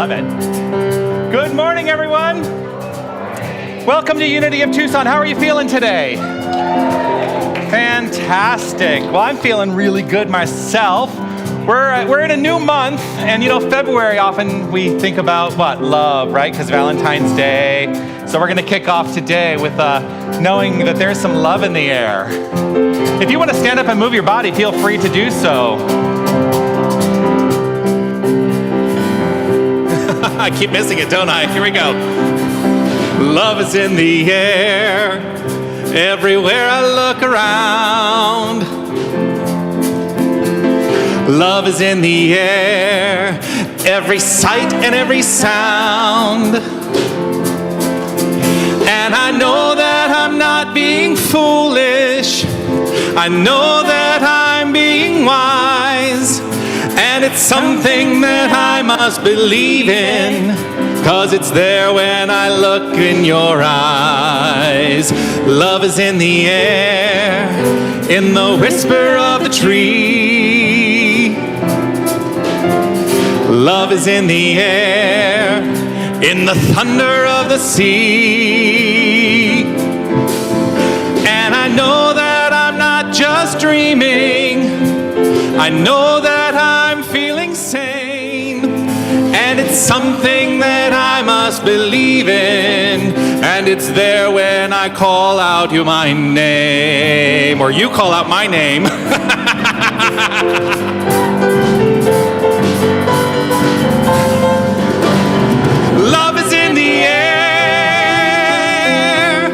love it. Good morning, everyone. Welcome to Unity of Tucson. How are you feeling today? Fantastic. Well, I'm feeling really good myself. We're in a new month, and February, often we think about what? Love, right? Because Valentine's Day. So we're going to kick off today with knowing that there's some love in the air. If you want to stand up and move your body, feel free to do so. I keep missing it, don't I? Here we go. Love is in the air, everywhere I look around. Love is in the air, every sight and every sound. And I know that I'm not being foolish. I know that I'm being wise. And it's something that I must believe in, 'cause it's there when I look in your eyes. Love is in the air, in the whisper of the tree. Love is in the air, in the thunder of the sea. And I know that I'm not just dreaming. I know that I'm feeling sane, and it's something that I must believe in, and it's there when I call out my name, or you call out my name. Love is in the air.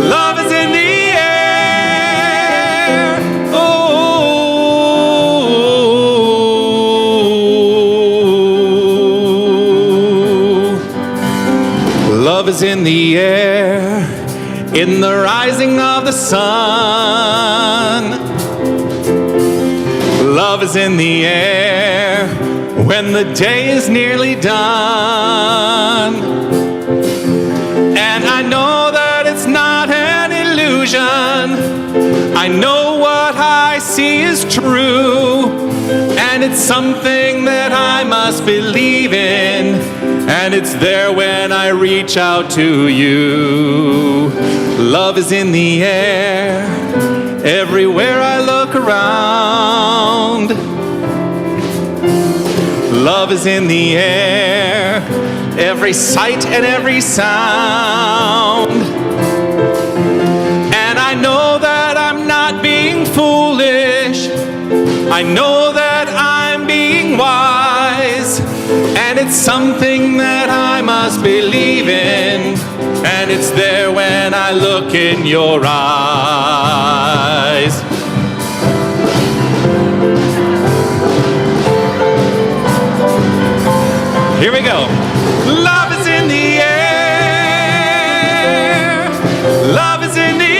Love is in the air. Love is in the air, in the rising of the sun. Love is in the air, when the day is nearly done. And I know that it's not an illusion. I know what I see is true, and it's something that I must believe in. And it's there when I reach out to you. Love is in the air, everywhere I look around. Love is in the air, every sight and every sound. And I know that I'm not being foolish. I know that I'm being wise. And it's something that I must believe in, and it's there when I look in your eyes. Here we go. Love is in the air. Love is in the air.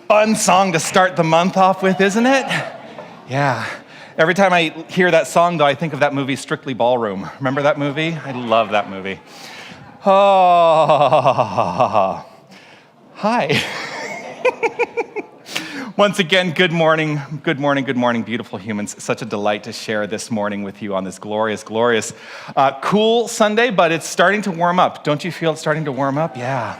Fun song to start the month off with, isn't it? Yeah. Every time I hear that song, though, I think of that movie, Strictly Ballroom. Remember that movie? I love that movie. Oh, hi. Once again, good morning, beautiful humans. Such a delight to share this morning with you on this glorious, cool Sunday, but it's starting to warm up. Don't you feel it's starting to warm up? Yeah.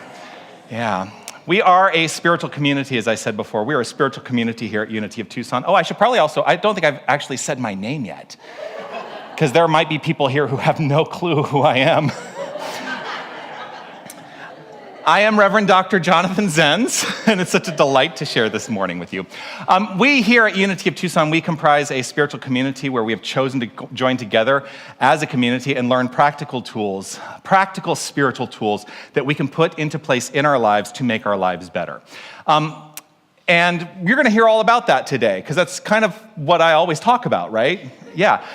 We are a spiritual community, as I said before. We are a spiritual community here at Unity of Tucson. Oh, I should probably also, I don't think I've actually said my name yet, because there might be people here who have no clue who I am. I am Reverend Dr. Jonathan Zenz, and it's such a delight to share this morning with you. We here at Unity of Tucson, we comprise a spiritual community where we have chosen to join together as a community and learn practical tools, practical spiritual tools that we can put into place in our lives to make our lives better. And you're going to hear all about that today, because that's kind of what I always talk about, right? Yeah.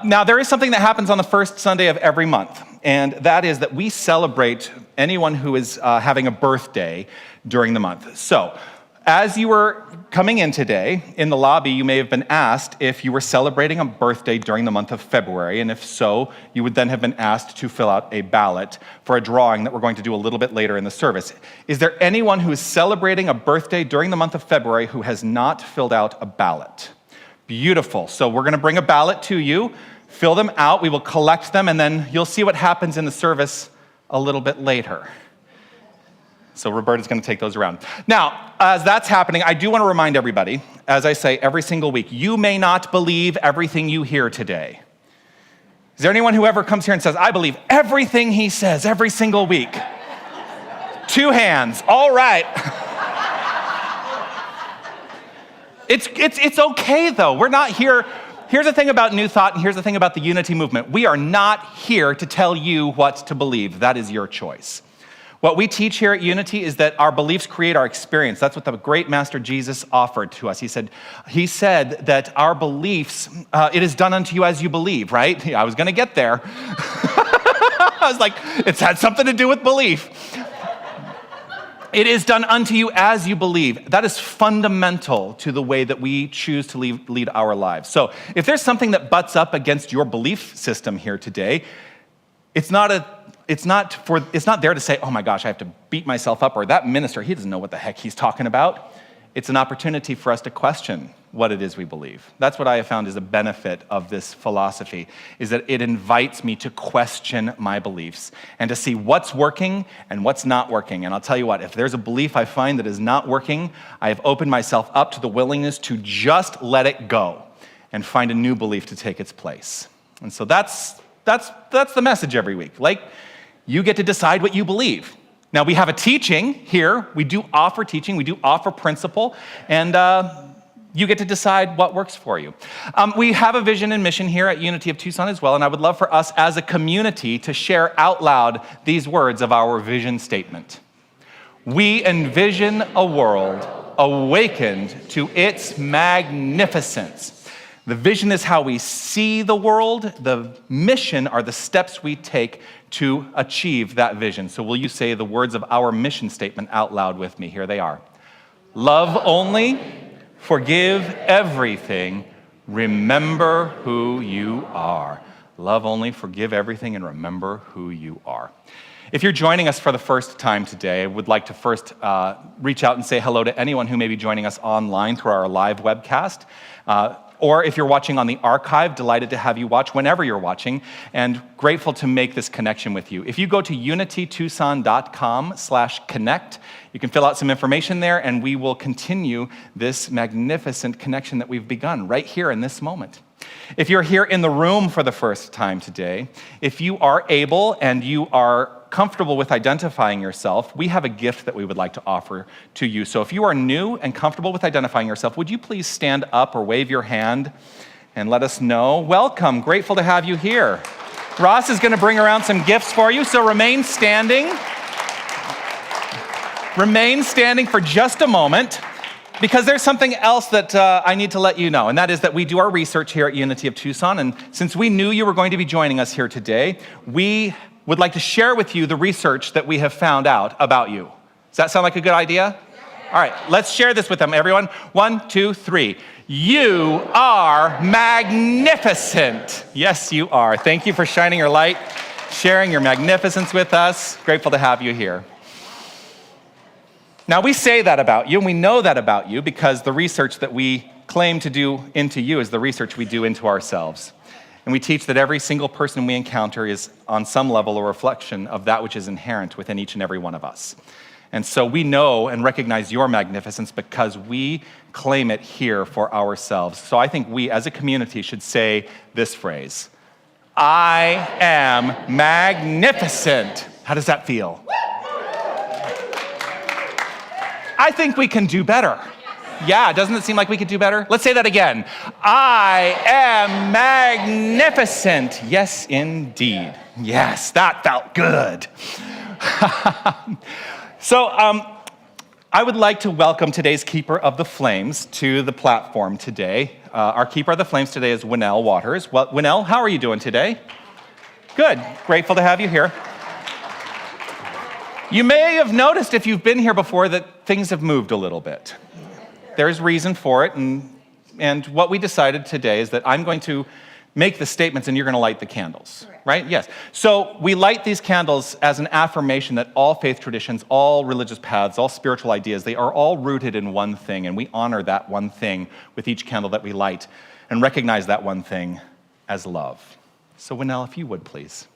Now, there is something that happens on the first Sunday of every month, and that is that we celebrate anyone who is having a birthday during the month. So, as you were coming in today, in the lobby, you may have been asked if you were celebrating a birthday during the month of February, and if so, you would then have been asked to fill out a ballot for a drawing that we're going to do a little bit later in the service. Is there anyone who is celebrating a birthday during the month of February who has not filled out a ballot? Beautiful. So we're going to bring a ballot to you, fill them out, we will collect them, and then you'll see what happens in the service a little bit later. So Roberta's going to take those around. Now, as that's happening, I do want to remind everybody, as I say every single week, you may not believe everything you hear today. Is there anyone who ever comes here and says, I believe everything he says every single week? 2 hands. All right. It's okay, though. We're not here. Here's the thing about New Thought, and here's the thing about the Unity movement. We are not here to tell you what to believe. That is your choice. What we teach here at Unity is that our beliefs create our experience. That's what the great Master Jesus offered to us. He said that our beliefs, it is done unto you as you believe, right? I was going to get there. I was like, it's had something to do with belief. It is done unto you as you believe. That is fundamental to the way that we choose to lead our lives. So if there's something that butts up against your belief system here today, it's not there to say, oh my gosh, I have to beat myself up, or that minister, he doesn't know what the heck he's talking about. It's an opportunity for us to question what it is we believe. That's what I have found is a benefit of this philosophy, is that it invites me to question my beliefs and to see what's working and what's not working. And I'll tell you what, if there's a belief I find that is not working, I have opened myself up to the willingness to just let it go and find a new belief to take its place. And so that's the message every week. Like, you get to decide what you believe. Now, we have a teaching here. We do offer teaching. We do offer principle. And you get to decide what works for you. We have a vision and mission here at Unity of Tucson as well. And I would love for us as a community to share out loud these words of our vision statement. We envision a world awakened to its magnificence. The vision is how we see the world. The mission are the steps we take to achieve that vision. So will you say the words of our mission statement out loud with me? Here they are. Love only, forgive everything, remember who you are. Love only, forgive everything, and remember who you are. If you're joining us for the first time today, I would like to first reach out and say hello to anyone who may be joining us online through our live webcast. Or if you're watching on the archive, delighted to have you watch whenever you're watching, and grateful to make this connection with you. If you go to unitytucson.com/connect, you can fill out some information there, and we will continue this magnificent connection that we've begun right here in this moment. If you're here in the room for the first time today, if you are able and you are comfortable with identifying yourself, we have a gift that we would like to offer to you. So if you are new and comfortable with identifying yourself, would you please stand up or wave your hand and let us know? Welcome, grateful to have you here. Ross is going to bring around some gifts for you, so remain standing. Remain standing for just a moment, because there's something else that I need to let you know, and that is that we do our research here at Unity of Tucson, and since we knew you were going to be joining us here today, we would like to share with you the research that we have found out about you. Does that sound like a good idea? All right, let's share this with them, everyone. 1, 2, 3. You are magnificent. Yes, you are. Thank you for shining your light, sharing your magnificence with us. Grateful to have you here. Now, we say that about you, and we know that about you because the research that we claim to do into you is the research we do into ourselves. And we teach that every single person we encounter is, on some level, a reflection of that which is inherent within each and every one of us. And so we know and recognize your magnificence because we claim it here for ourselves. So I think we, as a community, should say this phrase: I am magnificent. How does that feel? I think we can do better. Yeah, doesn't it seem like we could do better? Let's say that again. I am magnificent. Yes, indeed. Yes, that felt good. So I would like to welcome today's Keeper of the Flames to the platform today. Our Keeper of the Flames today is Winnell Waters. Well, Winnell, how are you doing today? Good. Grateful to have you here. You may have noticed if you've been here before that things have moved a little bit. There's reason for it, and what we decided today is that I'm going to make the statements and you're going to light the candles, right? Yes. So we light these candles as an affirmation that all faith traditions, all religious paths, all spiritual ideas, they are all rooted in one thing, and we honor that one thing with each candle that we light and recognize that one thing as love. So Winnell, if you would, please.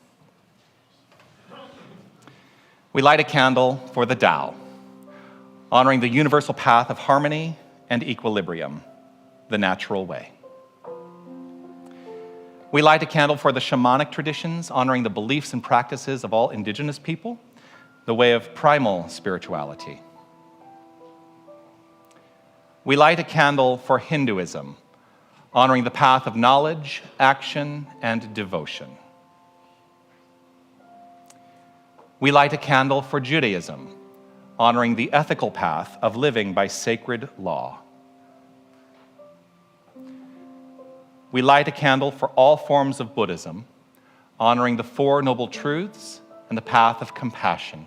We light a candle for the Tao, honoring the universal path of harmony and equilibrium, the natural way. We light a candle for the shamanic traditions, honoring the beliefs and practices of all indigenous people, the way of primal spirituality. We light a candle for Hinduism, honoring the path of knowledge, action, and devotion. We light a candle for Judaism, honoring the ethical path of living by sacred law. We light a candle for all forms of Buddhism, honoring the Four Noble Truths and the path of compassion.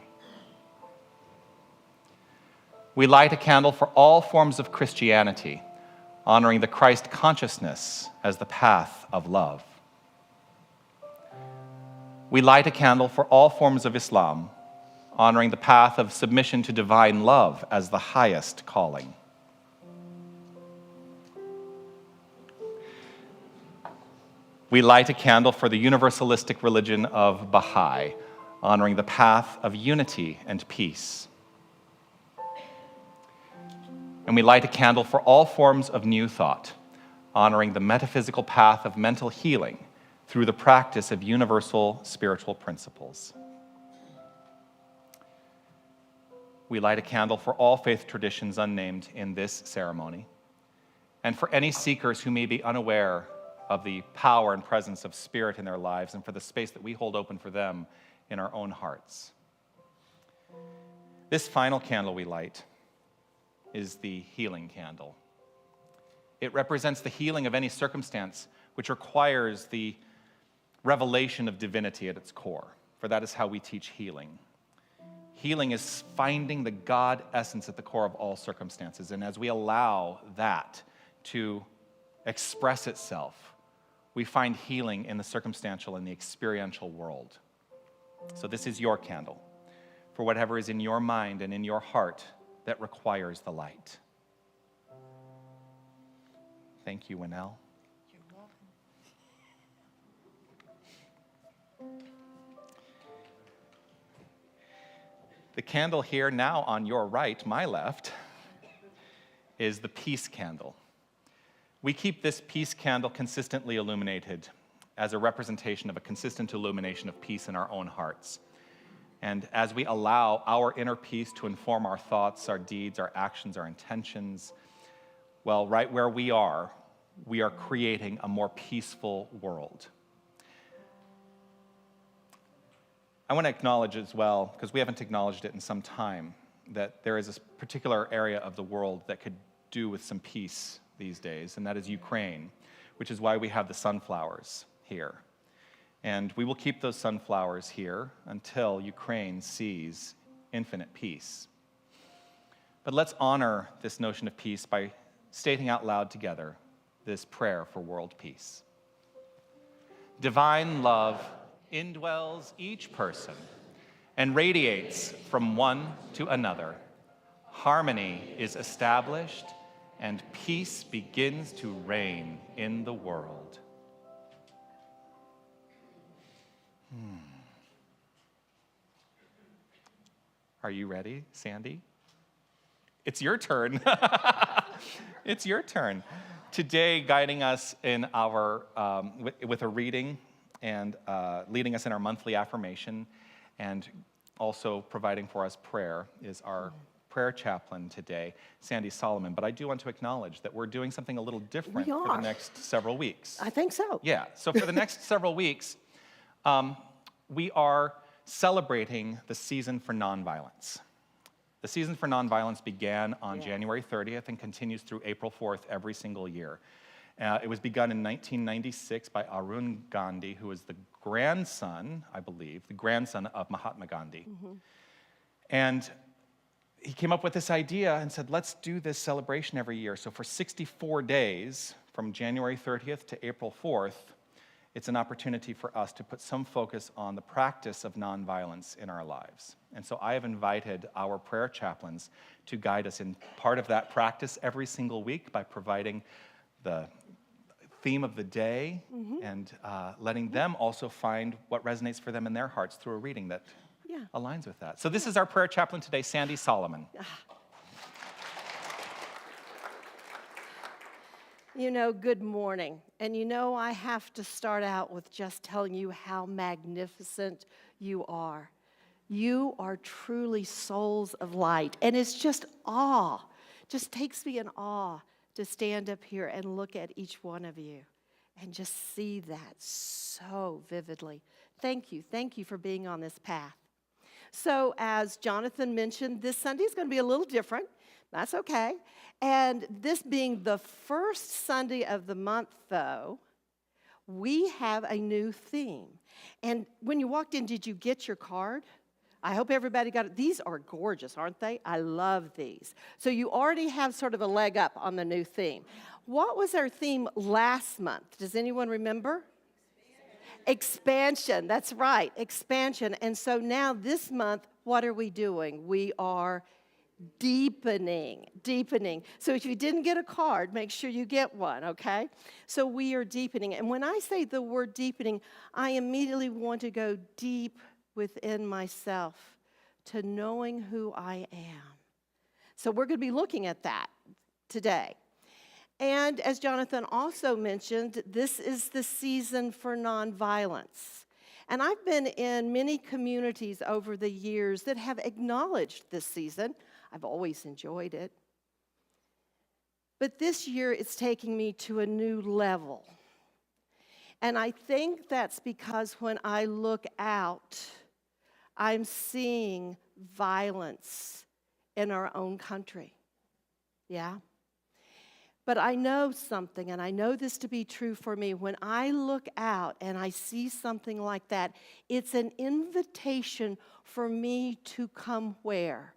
We light a candle for all forms of Christianity, honoring the Christ consciousness as the path of love. We light a candle for all forms of Islam, honoring the path of submission to divine love as the highest calling. We light a candle for the universalistic religion of Baha'i, honoring the path of unity and peace. And we light a candle for all forms of new thought, honoring the metaphysical path of mental healing through the practice of universal spiritual principles. We light a candle for all faith traditions unnamed in this ceremony, and for any seekers who may be unaware of the power and presence of Spirit in their lives, and for the space that we hold open for them in our own hearts. This final candle we light is the healing candle. It represents the healing of any circumstance which requires the revelation of divinity at its core, for that is how we teach healing. Healing is finding the God essence at the core of all circumstances, and as we allow that to express itself, we find healing in the circumstantial and the experiential world. So this is your candle for whatever is in your mind and in your heart that requires the light. Thank you, Winnell. You're welcome. The candle here now on your right, my left, is the peace candle. We keep this peace candle consistently illuminated as a representation of a consistent illumination of peace in our own hearts. And as we allow our inner peace to inform our thoughts, our deeds, our actions, our intentions, well, right where we are creating a more peaceful world. I want to acknowledge as well, because we haven't acknowledged it in some time, that there is a particular area of the world that could do with some peace these days, and that is Ukraine, which is why we have the sunflowers here. And we will keep those sunflowers here until Ukraine sees infinite peace. But let's honor this notion of peace by stating out loud together this prayer for world peace. Divine love indwells each person and radiates from one to another. Harmony is established and peace begins to reign in the world. Are you ready, Sandy? It's your turn. It's your turn. Today, guiding us in our with a reading and leading us in our monthly affirmation, and also providing for us prayer, is our prayer chaplain today, Sandy Solomon. But I do want to acknowledge that we're doing something a little different for the next several weeks. I think so. Yeah, so for the next several weeks, we are celebrating the season for nonviolence. The season for nonviolence began on January 30th and continues through April 4th every single year. It was begun in 1996 by Arun Gandhi, who is the grandson, I believe, the grandson of Mahatma Gandhi. And he came up with this idea and said, let's do this celebration every year. So for 64 days, from January 30th to April 4th, it's an opportunity for us to put some focus on the practice of nonviolence in our lives. And so I have invited our prayer chaplains to guide us in part of that practice every single week by providing the theme of the day and letting them also find what resonates for them in their hearts through a reading that aligns with that. So this is our prayer chaplain today, Sandy Solomon. Good morning. And I have to start out with just telling you how magnificent you are. You are truly souls of light. And it's just awe. Just takes me in awe to stand up here and look at each one of you and just see that so vividly. Thank you. Thank you for being on this path. So as Jonathan mentioned, this Sunday is going to be a little different. That's okay. And this being the first Sunday of the month, though, we have a new theme. And when you walked in, did you get your card? I hope everybody got it. These are gorgeous, aren't they? I love these. So you already have sort of a leg up on the new theme. What was our theme last month? Does anyone remember? Expansion. That's right, expansion. And so now this month, what are we doing? We are deepening. So if you didn't get a card, make sure you get one, okay? So we are deepening. And when I say the word deepening, I immediately want to go deep within myself to knowing who I am. So we're going to be looking at that today. And as Jonathan also mentioned, this is the season for nonviolence. And I've been in many communities over the years that have acknowledged this season. I've always enjoyed it. But this year, it's taking me to a new level. And I think that's because when I look out, I'm seeing violence in our own country. Yeah? But I know something, and I know this to be true for me. When I look out and I see something like that, it's an invitation for me to come where?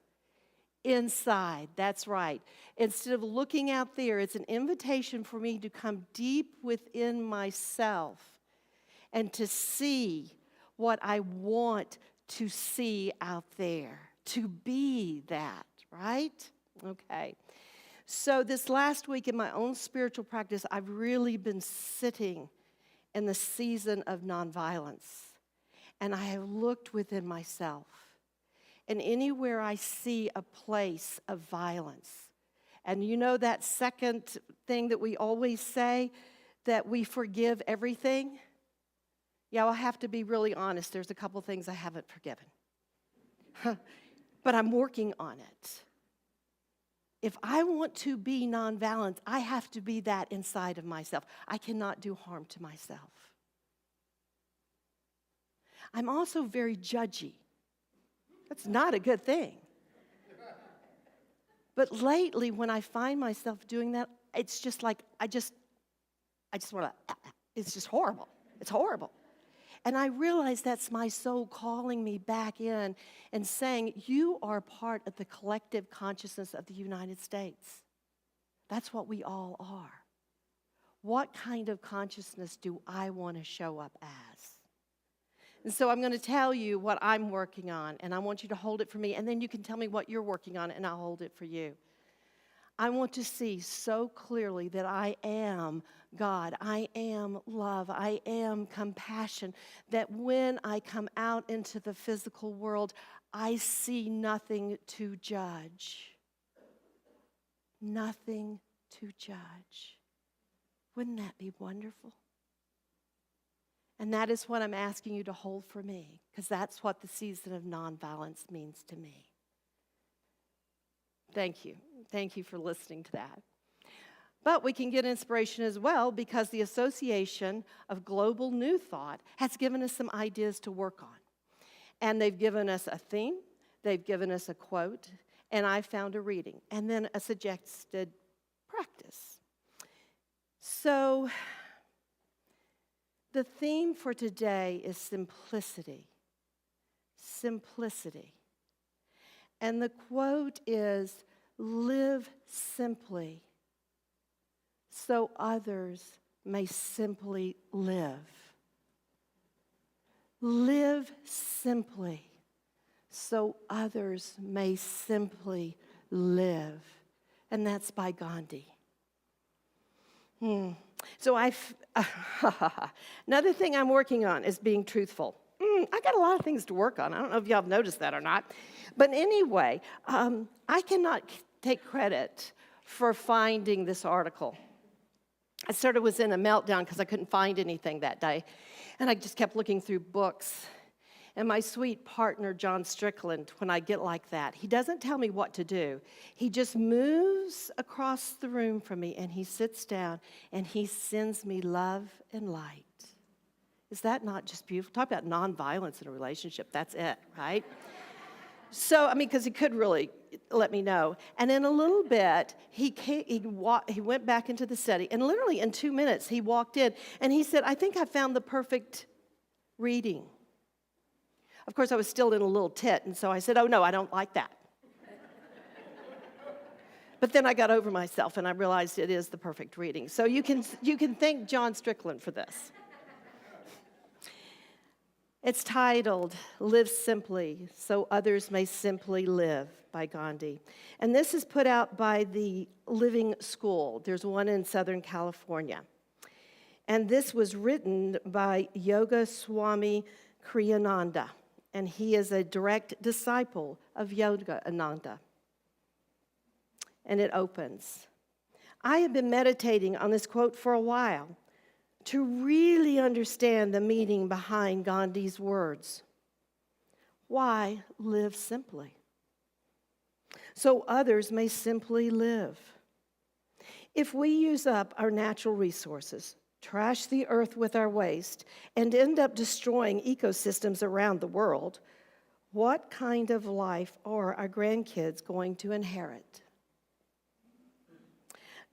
Inside. That's right. Instead of looking out there, it's an invitation for me to come deep within myself and to see what I want to see out there, to be that, right? Okay. So this last week in my own spiritual practice, I've really been sitting in the season of nonviolence. And I have looked within myself. And anywhere I see a place of violence, and you know that second thing that we always say, that we forgive everything? Yeah, I'll have to be really honest. There's a couple things I haven't forgiven. But I'm working on it. If I want to be nonviolent, I have to be that inside of myself. I cannot do harm to myself. I'm also very judgy. That's not a good thing. But lately, when I find myself doing that, it's just like, I just want to, it's just horrible. It's horrible. And I realize that's my soul calling me back in and saying, you are part of the collective consciousness of the United States. That's what we all are. What kind of consciousness do I want to show up as? And so I'm going to tell you what I'm working on, and I want you to hold it for me, and then you can tell me what you're working on, and I'll hold it for you. I want to see so clearly that I am God. I am love. I am compassion. That when I come out into the physical world, I see nothing to judge. Nothing to judge. Wouldn't that be wonderful? And that is what I'm asking you to hold for me, because that's what the season of nonviolence means to me. Thank you. Thank you for listening to that. But we can get inspiration as well, because the Association of Global New Thought has given us some ideas to work on. And they've given us a theme, they've given us a quote, and I found a reading, and then a suggested practice. So the theme for today is simplicity. Simplicity. And the quote is, live simply so others may simply live. Live simply so others may simply live. And that's by Gandhi. So another thing I'm working on is being truthful. I got a lot of things to work on. I don't know if y'all have noticed that or not. But anyway, I cannot take credit for finding this article. I sort of was in a meltdown because I couldn't find anything that day. And I just kept looking through books. And my sweet partner, John Strickland, when I get like that, he doesn't tell me what to do. He just moves across the room from me, and he sits down, and he sends me love and light. Is that not just beautiful? Talk about nonviolence in a relationship. That's it, right? So, because he could really let me know. And in a little bit, he went back into the study, and literally in 2 minutes, he walked in, and he said, I think I found the perfect reading. Of course, I was still in a little tit, and so I said, oh, no, I don't like that. But then I got over myself, and I realized it is the perfect reading. So you can thank John Strickland for this. It's titled, Live Simply, So Others May Simply Live, by Gandhi. And this is put out by the Living School. There's one in Southern California. And this was written by Yoga Swami Kriyananda. And he is a direct disciple of Yogananda. And it opens. I have been meditating on this quote for a while to really understand the meaning behind Gandhi's words. Why live simply? So others may simply live. If we use up our natural resources, trash the earth with our waste, and end up destroying ecosystems around the world, what kind of life are our grandkids going to inherit?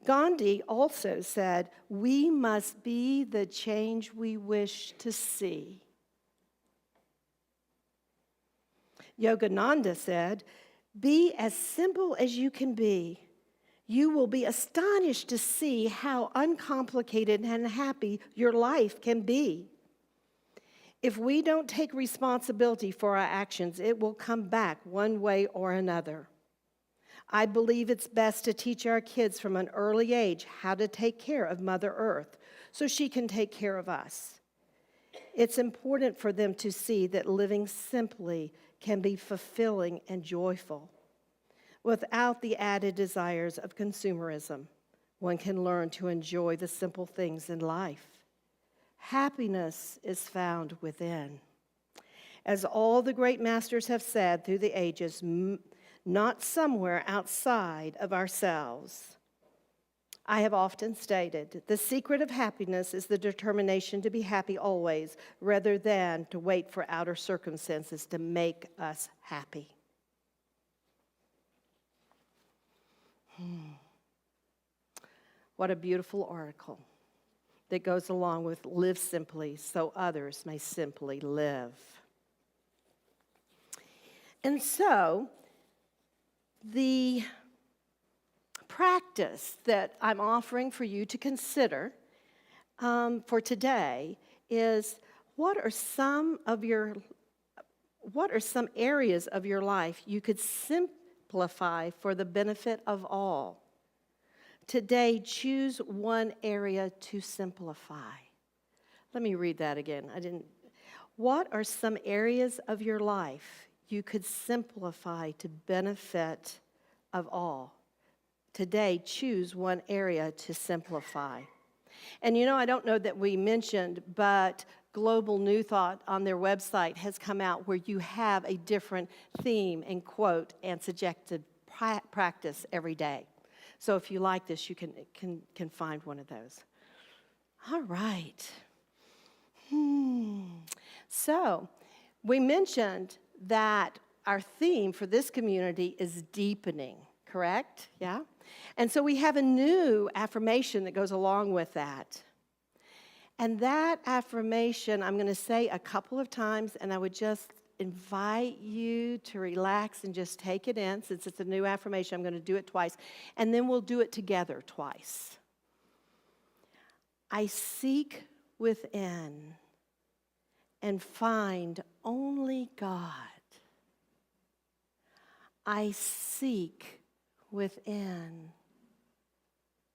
Gandhi also said, we must be the change we wish to see. Yogananda said, be as simple as you can be. You will be astonished to see how uncomplicated and happy your life can be. If we don't take responsibility for our actions, it will come back one way or another. I believe it's best to teach our kids from an early age how to take care of Mother Earth so she can take care of us. It's important for them to see that living simply can be fulfilling and joyful. Without the added desires of consumerism, one can learn to enjoy the simple things in life. Happiness is found within. As all the great masters have said through the ages, not somewhere outside of ourselves. I have often stated, the secret of happiness is the determination to be happy always, rather than to wait for outer circumstances to make us happy. What a beautiful article that goes along with live simply so others may simply live. And so, the practice that I'm offering for you to consider for today is what are some areas of your life you could simplify for the benefit of all? Today, choose one area to simplify. Let me read that again. What are some areas of your life you could simplify to benefit of all? Today, choose one area to simplify. And I don't know that we mentioned, but Global New Thought on their website has come out where you have a different theme and quote and suggested practice every day. So if you like this, you can find one of those. All right. So we mentioned that our theme for this community is deepening, correct? Yeah? And so we have a new affirmation that goes along with that. And that affirmation, I'm going to say a couple of times, and I would just invite you to relax and just take it in. Since it's a new affirmation, I'm going to do it twice. And then we'll do it together twice. I seek within and find only God. I seek within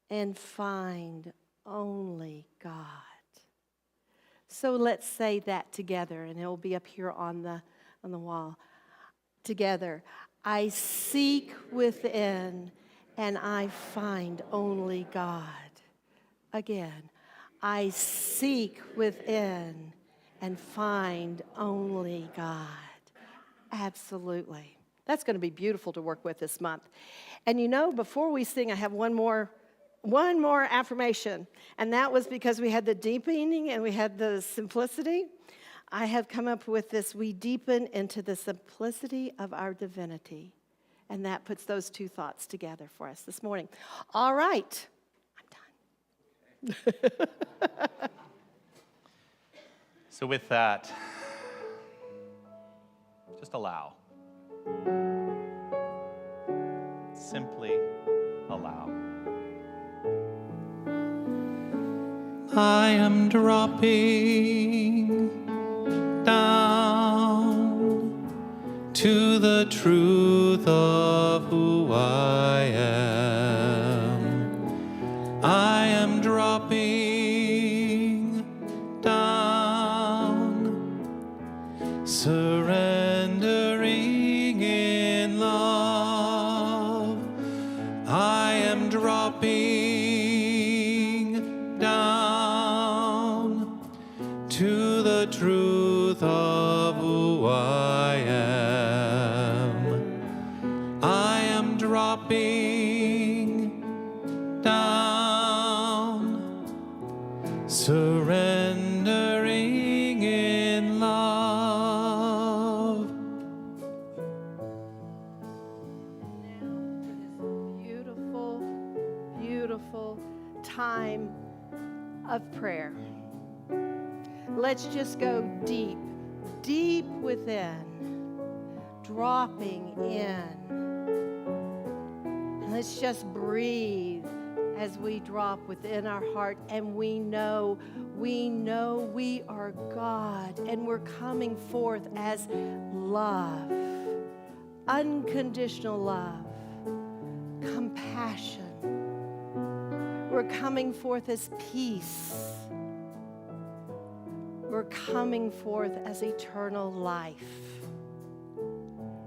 and find only God. So let's say that together, and it will be up here on the wall. Together. I seek within and I find only God. Again. I seek within and find only God. Absolutely. That's going to be beautiful to work with this month. And you know, before we sing, I have one more affirmation. And that was because we had the deepening and we had the simplicity. I have come up with this: we deepen into the simplicity of our divinity. And that puts those two thoughts together for us this morning. All right. I'm done. So with that, just allow. Simply allow. I am dropping down to the truth of who I am. I am dropping down, surrendering in love. I am dropping down to the truth of who I am. I am dropping down, surrendering in love. Beautiful, beautiful time of prayer. Let's just go deep, deep within, dropping in. And let's just breathe as we drop within our heart, and we know we are God, and we're coming forth as love, unconditional love, compassion. We're coming forth as peace. We're coming forth as eternal life.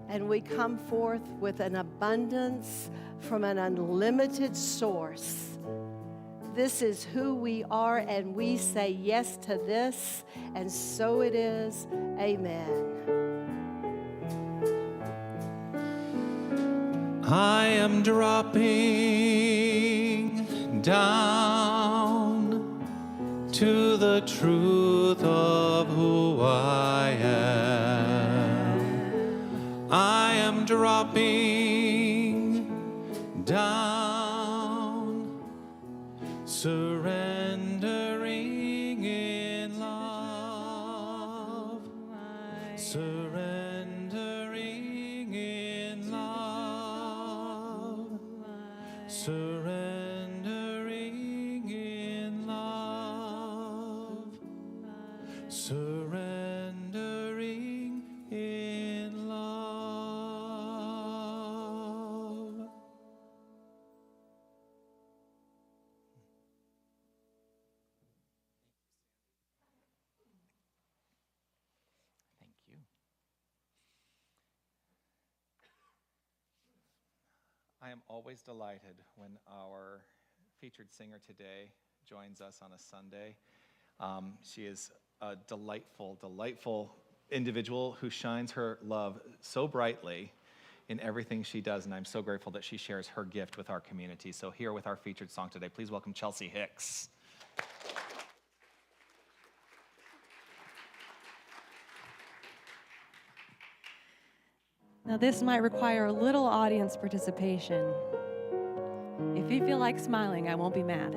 And we come forth with an abundance from an unlimited source. This is who we are, and we say yes to this, and so it is. Amen. I am dropping down to the truth of who I am. I am dropping down, surrendering in love, surrendering in love, surrendering in love, surrendering in love. Thank you. I am always delighted when our featured singer today joins us on a Sunday. She is a delightful, delightful individual who shines her love so brightly in everything she does, and I'm so grateful that she shares her gift with our community. So here with our featured song today, please welcome Chelsea Hicks. Now, this might require a little audience participation. If you feel like smiling, I won't be mad.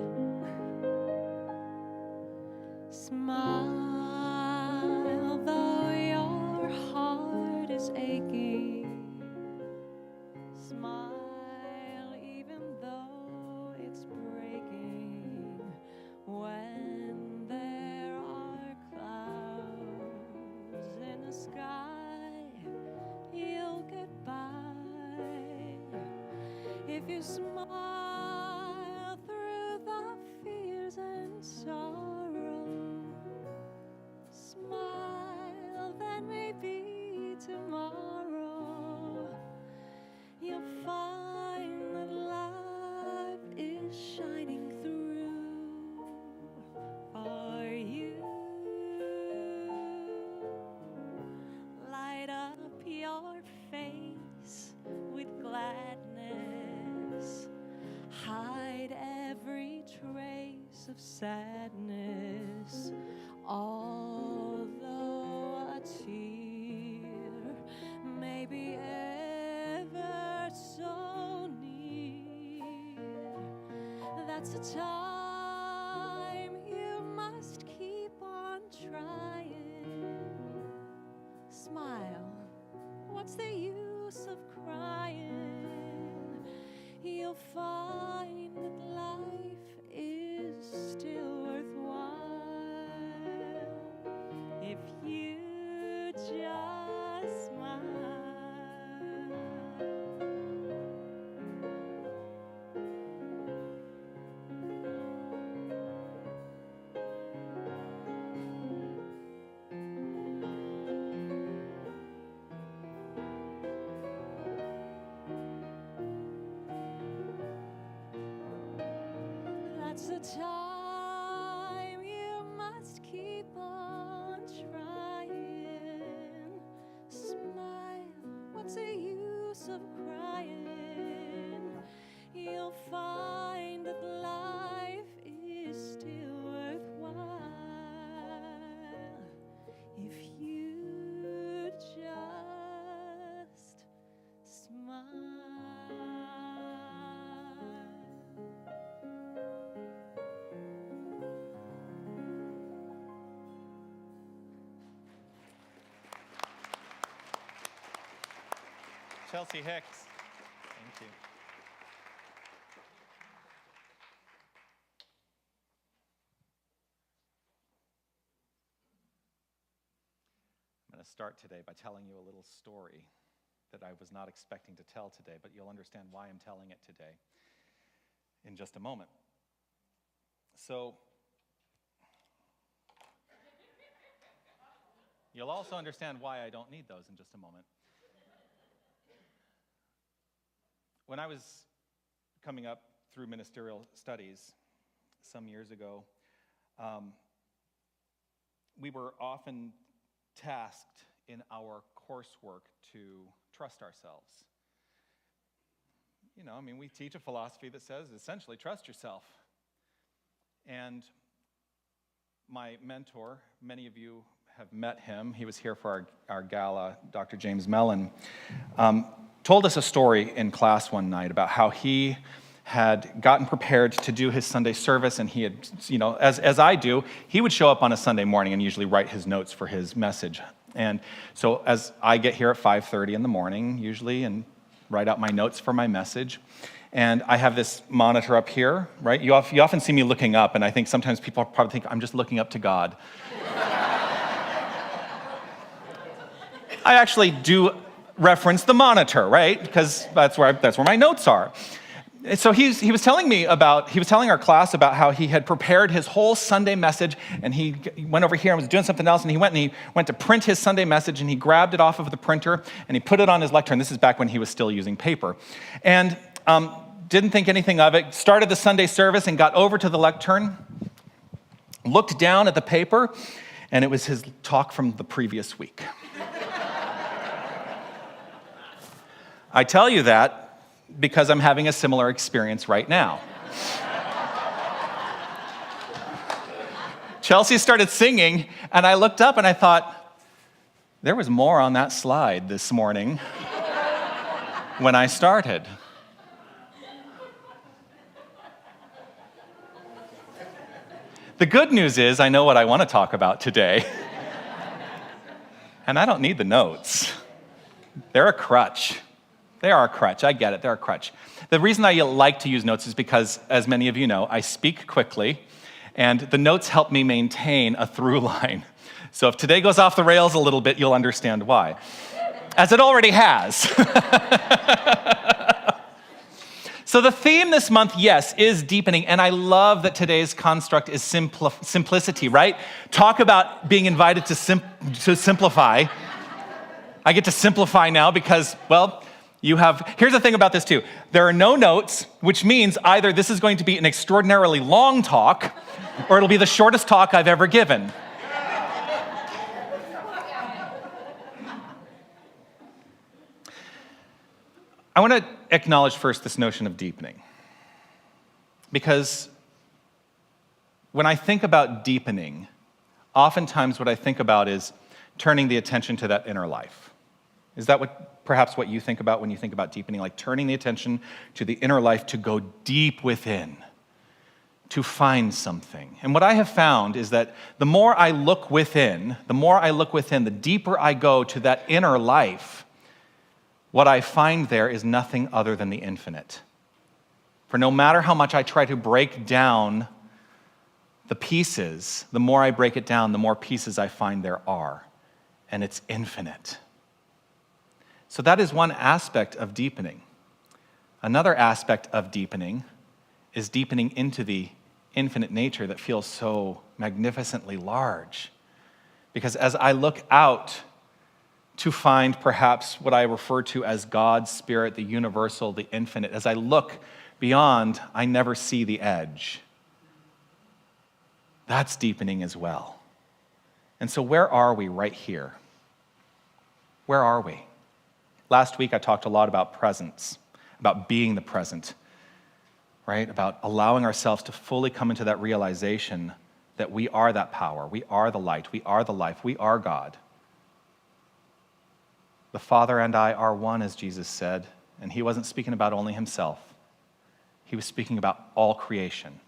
Smile, though your heart is aching. Smile, even though it's breaking. When there are clouds in the sky, you'll get by. If you smile through the fears and sorrow, smile, then maybe tomorrow you'll find that life is shining through for you. Light up your face with gladness. Hide every trace of sadness. Although a tear may be ever so near, that's a time you must keep on trying. Smile, what's the use of crying? You'll find that life is still worthwhile if you just smile. That's the time you must keep on trying. Smile, what's the use of crying? You'll find that life is still worthwhile if you just smile. Chelsea Hicks. Thank you. I'm going to start today by telling you a little story that I was not expecting to tell today, but you'll understand why I'm telling it today in just a moment. So, you'll also understand why I don't need those in just a moment. When I was coming up through ministerial studies some years ago, we were often tasked in our coursework to trust ourselves. You know, I mean, we teach a philosophy that says, essentially, trust yourself. And my mentor, many of you have met him. He was here for our gala, Dr. James Mellon, told us a story in class one night about how he had gotten prepared to do his Sunday service, and he had, you know, as I do, he would show up on a Sunday morning and usually write his notes for his message. And so as I get here at 5:30 in the morning, usually, and write out my notes for my message, and I have this monitor up here, right? You often see me looking up, and I think sometimes people probably think I'm just looking up to God. I actually do reference the monitor, right? Because that's where my notes are. And so he was telling our class about how he had prepared his whole Sunday message, and he went over here and was doing something else, and he went to print his Sunday message, and he grabbed it off of the printer and he put it on his lectern. This is back when he was still using paper, and didn't think anything of it. Started the Sunday service and got over to the lectern, looked down at the paper, and it was his talk from the previous week. I tell you that because I'm having a similar experience right now. Chelsea started singing, and I looked up and I thought, there was more on that slide this morning. when I started. The good news is I know what I want to talk about today. And I don't need the notes. They're a crutch. They are a crutch. I get it. They're a crutch. The reason I like to use notes is because, as many of you know, I speak quickly, and the notes help me maintain a through line. So if today goes off the rails a little bit, you'll understand why. As it already has. So the theme this month, yes, is deepening, and I love that today's construct is simplicity, right? Talk about being invited to simplify. I get to simplify now because, well, here's the thing about this too. There are no notes, which means either this is going to be an extraordinarily long talk, or it'll be the shortest talk I've ever given. I want to acknowledge first this notion of deepening. Because when I think about deepening, oftentimes what I think about is turning the attention to that inner life. Is that perhaps what you think about when you think about deepening? Like turning the attention to the inner life to go deep within, to find something. And what I have found is that the more I look within, the deeper I go to that inner life, what I find there is nothing other than the infinite. For no matter how much I try to break down the pieces, the more I break it down, the more pieces I find there are. And it's infinite. So that is one aspect of deepening. Another aspect of deepening is deepening into the infinite nature that feels so magnificently large. Because as I look out to find perhaps what I refer to as God's Spirit, the universal, the infinite. As I look beyond, I never see the edge. That's deepening as well. And so where are we right here? Where are we? Last week I talked a lot about presence, about being the present, right? About allowing ourselves to fully come into that realization that we are that power, we are the light, we are the life, we are God. The Father and I are one, as Jesus said, and he wasn't speaking about only himself. He was speaking about all creation.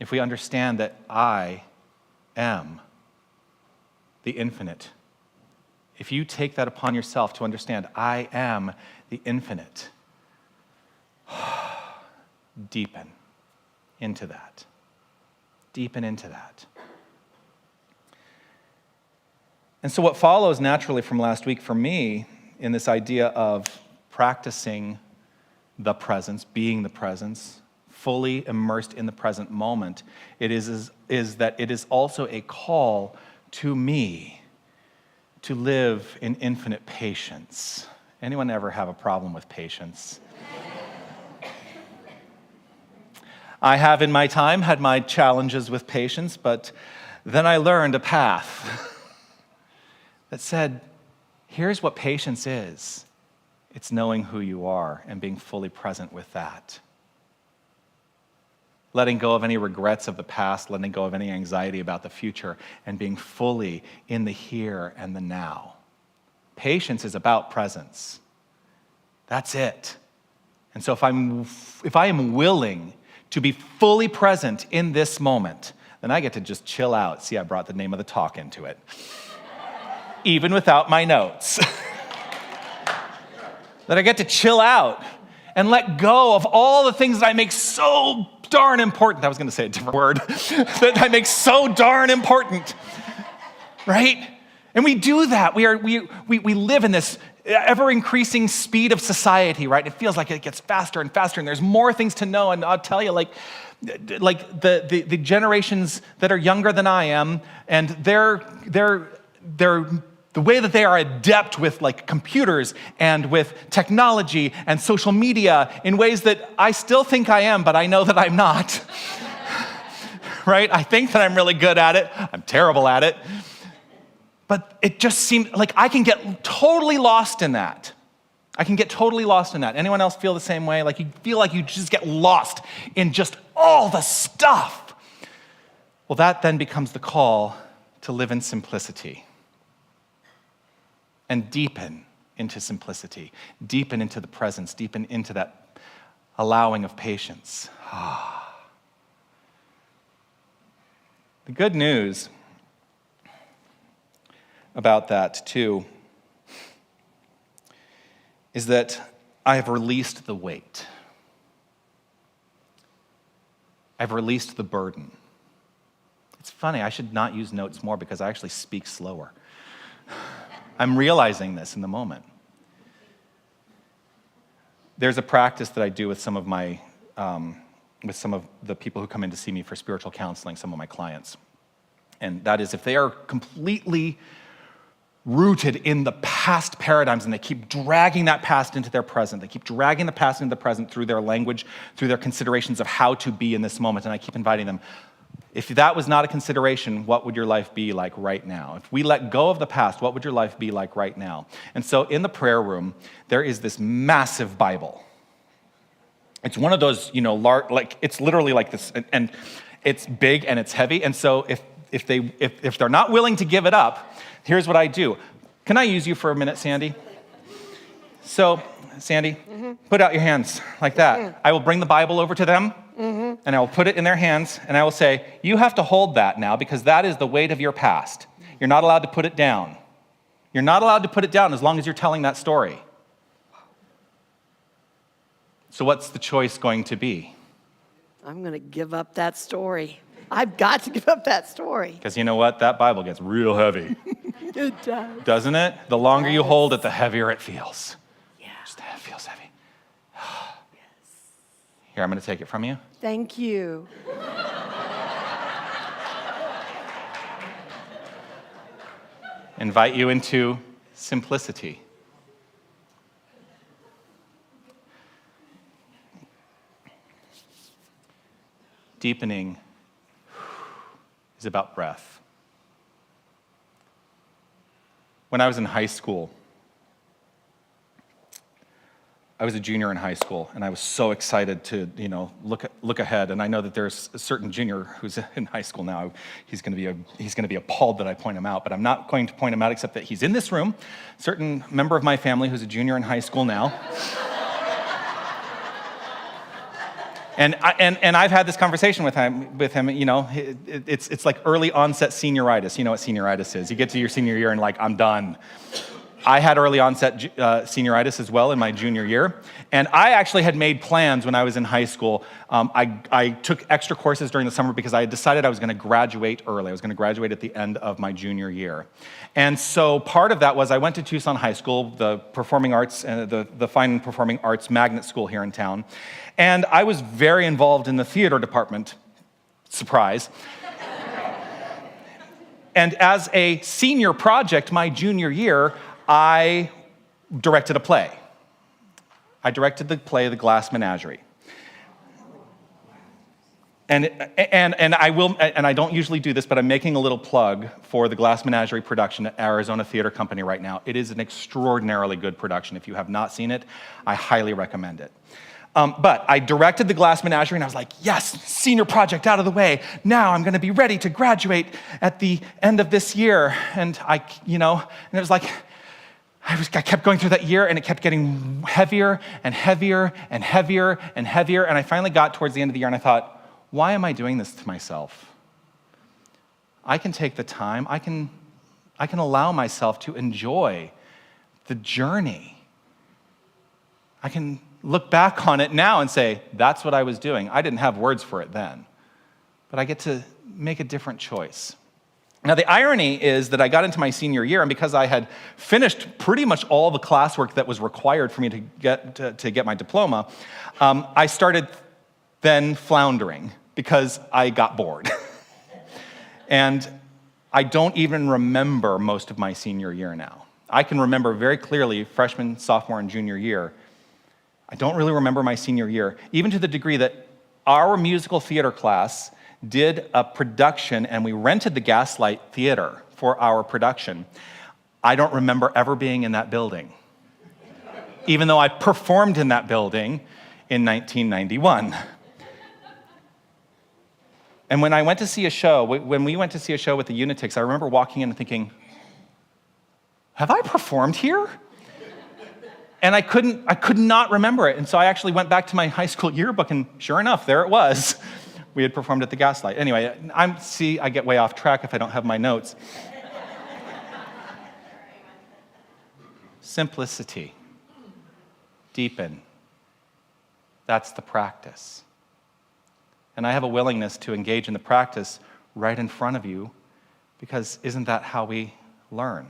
If we understand that I am the infinite, if you take that upon yourself to understand I am the infinite, deepen into that. Deepen into that. And so what follows naturally from last week for me in this idea of practicing the presence, being the presence, fully immersed in the present moment, is that it is also a call to me to live in infinite patience. Anyone ever have a problem with patience? I have in my time had my challenges with patience, but then I learned a path that said, here's what patience is. It's knowing who you are and being fully present with that. Letting go of any regrets of the past, letting go of any anxiety about the future, and being fully in the here and the now. Patience is about presence. That's it. And so if I am willing to be fully present in this moment, then I get to just chill out. See, I brought the name of the talk into it. Even without my notes. That I get to chill out and let go of all the things that I make so darn important. I was going to say a different word. That I make so darn important. Right? And we do that. We live in this ever-increasing speed of society, right? It feels like it gets faster and faster, and there's more things to know. And I'll tell you, like the generations that are younger than I am, and they're the way that they are adept with like computers and with technology and social media in ways that I still think I am, but I know that I'm not. Right? I think that I'm really good at it. I'm terrible at it. But it just seems like I can get totally lost in that. Anyone else feel the same way? Like you feel like you just get lost in just all the stuff. Well, that then becomes the call to live in simplicity and deepen into simplicity, deepen into the presence, deepen into that allowing of patience. The good news about that, too, is that I have released the weight. I've released the burden. It's funny, I should not use notes more because I actually speak slower. I'm realizing this in the moment. There's a practice that I do with some of the people who come in to see me for spiritual counseling, some of my clients. And that is if they are completely rooted in the past paradigms and they keep dragging that past into their present, they keep dragging the past into the present through their language, through their considerations of how to be in this moment, and I keep inviting them, if that was not a consideration, what would your life be like right now? If we let go of the past, what would your life be like right now? And so in the prayer room, there is this massive Bible. It's one of those, like it's literally like this, and it's big and it's heavy. And so if they're not willing to give it up, here's what I do. Can I use you for a minute, Sandy? So, Sandy, put out your hands like that. I will bring the Bible over to them, and I will put it in their hands, and I will say, you have to hold that now because that is the weight of your past. You're not allowed to put it down. You're not allowed to put it down as long as you're telling that story. So what's the choice going to be? I'm going to give up that story. I've got to give up that story. Because you know what? That Bible gets real heavy. It does. Doesn't it? The longer you hold it, the heavier it feels. Yeah. Just it feels heavy. Here, I'm going to take it from you. Thank you. Invite you into simplicity. Deepening is about breath. When I was in high school, I was a junior in high school, and I was so excited to, look ahead. And I know that there's a certain junior who's in high school now. He's going to be appalled that I point him out, but I'm not going to point him out except that he's in this room. A certain member of my family who's a junior in high school now. And I've had this conversation with him. It's like early onset senioritis. You know what senioritis is? You get to your senior year and I'm done. I had early onset senioritis as well in my junior year. And I actually had made plans when I was in high school. I took extra courses during the summer because I had decided I was going to graduate early. I was going to graduate at the end of my junior year. And so part of that was I went to Tucson High School, the performing arts, the fine performing arts magnet school here in town. And I was very involved in the theater department. Surprise. And as a senior project my junior year, I directed a play. I directed the play, The Glass Menagerie. And I don't usually do this, but I'm making a little plug for the Glass Menagerie production at Arizona Theater Company right now. It is an extraordinarily good production. If you have not seen it, I highly recommend it. But I directed the Glass Menagerie, and I was like, yes, senior project out of the way. Now I'm going to be ready to graduate at the end of this year. And and it was like, I kept going through that year, and it kept getting heavier and heavier and heavier and heavier. And I finally got towards the end of the year, and I thought, why am I doing this to myself? I can take the time. I can allow myself to enjoy the journey. I can look back on it now and say, that's what I was doing. I didn't have words for it then, but I get to make a different choice. Now, the irony is that I got into my senior year, and because I had finished pretty much all the classwork that was required for me to get my diploma, I started then floundering because I got bored. And I don't even remember most of my senior year now. I can remember very clearly freshman, sophomore, and junior year. I don't really remember my senior year, even to the degree that our musical theater class did a production, and we rented the Gaslight Theater for our production. I don't remember ever being in that building, even though I performed in that building in 1991. And when we went to see a show with the Unitics, I remember walking in and thinking, have I performed here? And I could not remember it. And so I actually went back to my high school yearbook, and sure enough, there it was. We had performed at the Gaslight. Anyway, I get way off track if I don't have my notes. Simplicity. Deepen. That's the practice. And I have a willingness to engage in the practice right in front of you, because isn't that how we learn?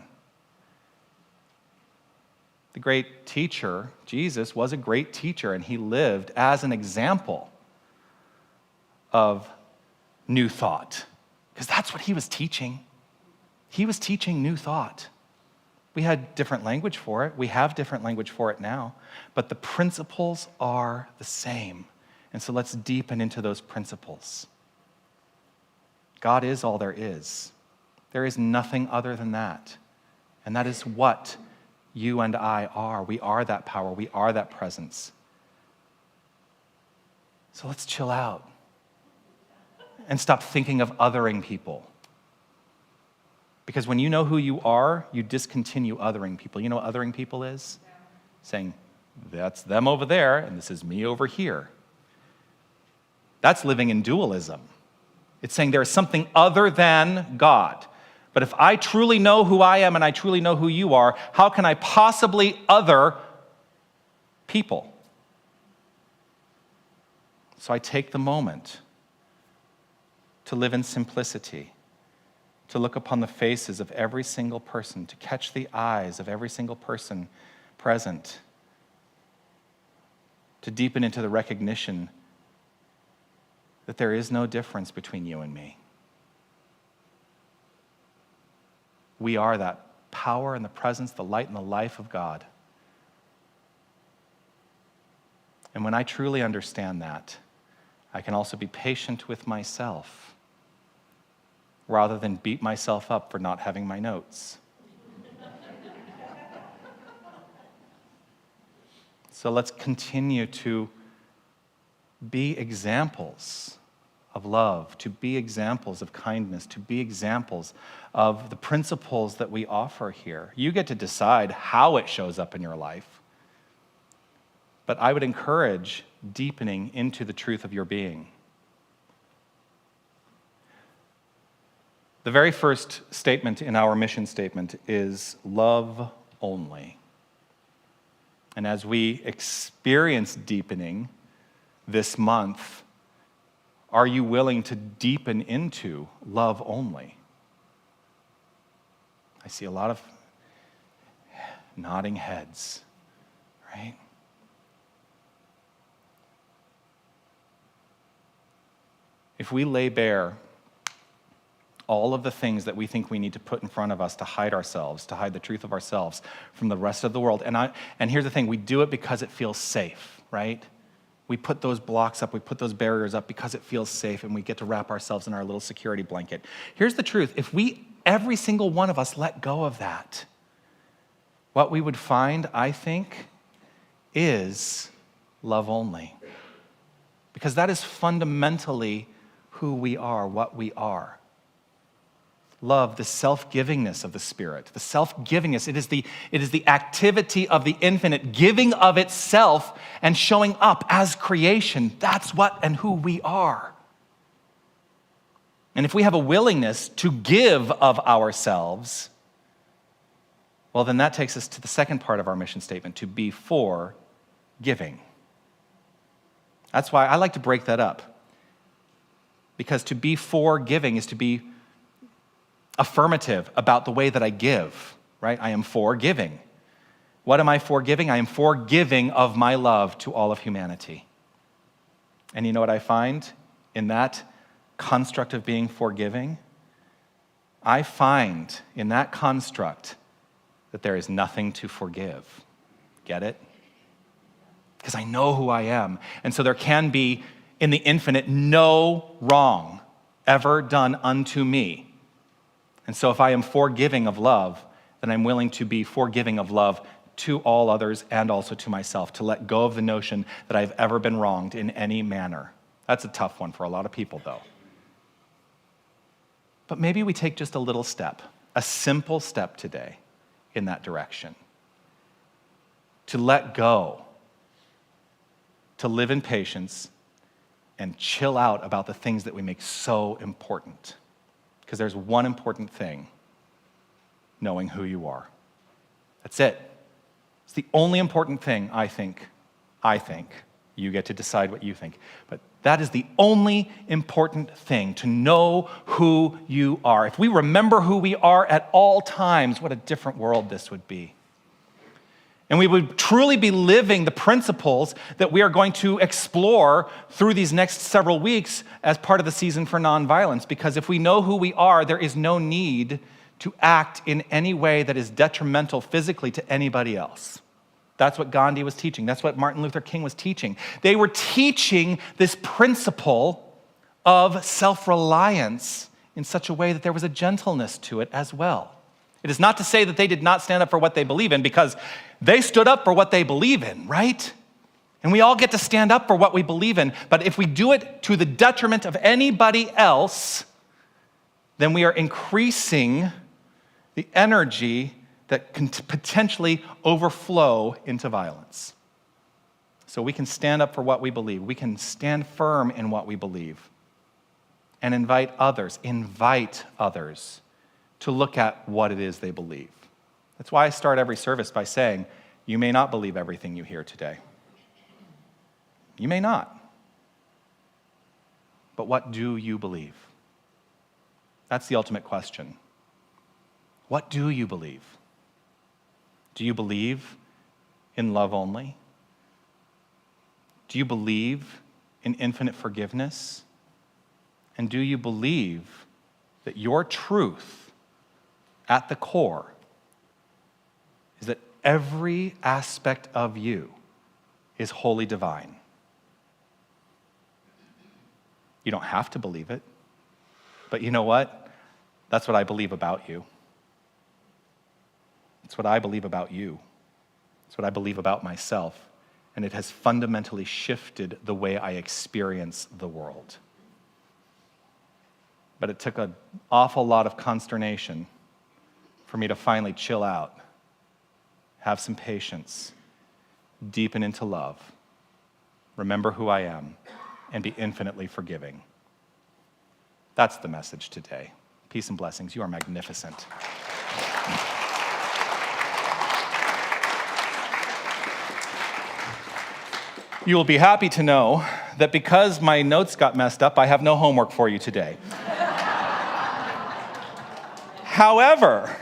The great teacher, Jesus, was a great teacher, and he lived as an example of new thought, because that's what he was teaching. He was teaching new thought. We had different language for it. We have different language for it now, but the principles are the same. And so let's deepen into those principles. God is all there is. There is nothing other than that. And that is what you and I are. We are that power. We are that presence. So let's chill out and stop thinking of othering people. Because when you know who you are, you discontinue othering people. You know what othering people is? Saying, that's them over there, and this is me over here. That's living in dualism. It's saying there is something other than God. But if I truly know who I am and I truly know who you are, how can I possibly other people? So I take the moment to live in simplicity, to look upon the faces of every single person, to catch the eyes of every single person present, to deepen into the recognition that there is no difference between you and me. We are that power and the presence, the light and the life of God. And when I truly understand that, I can also be patient with myself rather than beat myself up for not having my notes. So let's continue to be examples of love, to be examples of kindness, to be examples of the principles that we offer here. You get to decide how it shows up in your life. But I would encourage deepening into the truth of your being. The very first statement in our mission statement is love only. And as we experience deepening this month, are you willing to deepen into love only? I see a lot of nodding heads, right? If we lay bare all of the things that we think we need to put in front of us to hide ourselves, to hide the truth of ourselves from the rest of the world, and here's the thing, we do it because it feels safe, right? We put those blocks up, we put those barriers up because it feels safe, and we get to wrap ourselves in our little security blanket. Here's the truth. If every single one of us let go of that, what we would find, I think, is love only. Because that is fundamentally who we are, what we are. Love, the self-givingness of the Spirit. The self-givingness, it is the activity of the infinite, giving of itself and showing up as creation. That's what and who we are. And if we have a willingness to give of ourselves, well, then that takes us to the second part of our mission statement, to be for giving. That's why I like to break that up. Because to be for giving is to be affirmative about the way that I give, right? I am for giving. What am I for giving? I am for giving of my love to all of humanity. And you know what I find in that construct of being forgiving? I find in that construct that there is nothing to forgive. Get it? Because I know who I am. And so there can be, in the infinite, no wrong ever done unto me. And so if I am forgiving of love, then I'm willing to be forgiving of love to all others and also to myself, to let go of the notion that I've ever been wronged in any manner. That's a tough one for a lot of people, though. But maybe we take just a little step, a simple step today in that direction. to let go, to live in patience, and chill out about the things that we make so important. Because there's one important thing: knowing who you are. That's it. It's the only important thing, I think. You get to decide what you think. But that is the only important thing, to know who you are. If we remember who we are at all times, what a different world this would be. And we would truly be living the principles that we are going to explore through these next several weeks as part of the season for nonviolence. Because if we know who we are, there is no need to act in any way that is detrimental physically to anybody else. That's what Gandhi was teaching. That's what Martin Luther King was teaching. They were teaching this principle of self-reliance in such a way that there was a gentleness to it as well. It is not to say that they did not stand up for what they believe in, because they stood up for what they believe in, right? And we all get to stand up for what we believe in. But if we do it to the detriment of anybody else, then we are increasing the energy that can potentially overflow into violence. So we can stand up for what we believe. We can stand firm in what we believe and invite others to look at what it is they believe. That's why I start every service by saying, you may not believe everything you hear today. You may not. But what do you believe? That's the ultimate question. What do you believe? Do you believe in love only? Do you believe in infinite forgiveness? And do you believe that your truth at the core is that every aspect of you is wholly divine? You don't have to believe it, but you know what? That's what I believe about you. It's what I believe about you. It's what I believe about myself. And it has fundamentally shifted the way I experience the world. But it took an awful lot of consternation for me to finally chill out, have some patience, deepen into love, remember who I am, and be infinitely forgiving. That's the message today. Peace and blessings. You are magnificent. You will be happy to know that because my notes got messed up, I have no homework for you today. However,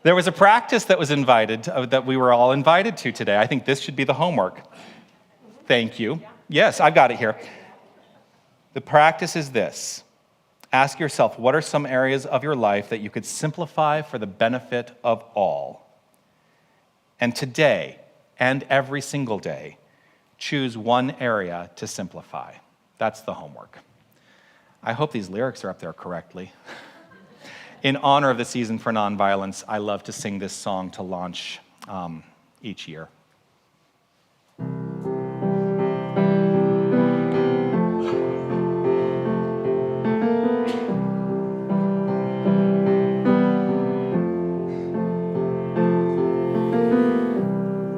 there was a practice that was that we were all invited to today. I think this should be the homework. Thank you. Yes, I've got it here. The practice is this. Ask yourself, what are some areas of your life that you could simplify for the benefit of all? And today, and every single day, choose one area to simplify. That's the homework. I hope these lyrics are up there correctly. In honor of the season for nonviolence, I love to sing this song to launch each year.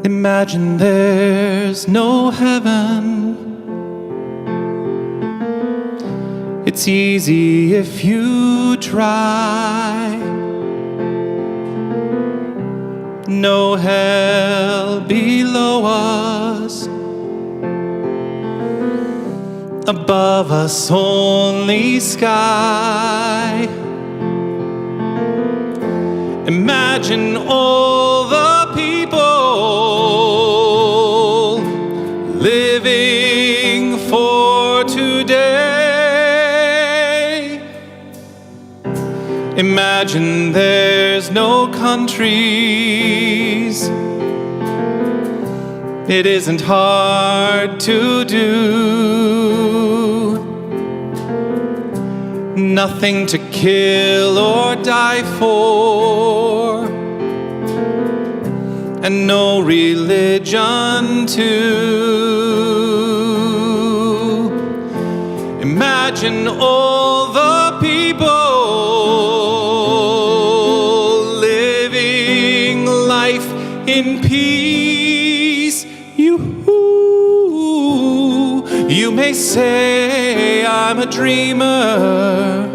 Imagine there's no heaven. It's easy if you try. No hell below us. Above us only sky. Imagine all the people living for today. Imagine there's no countries. It isn't hard to do. Nothing to kill or die for, and no religion too. Imagine all the people living life in peace. You may say I'm a dreamer,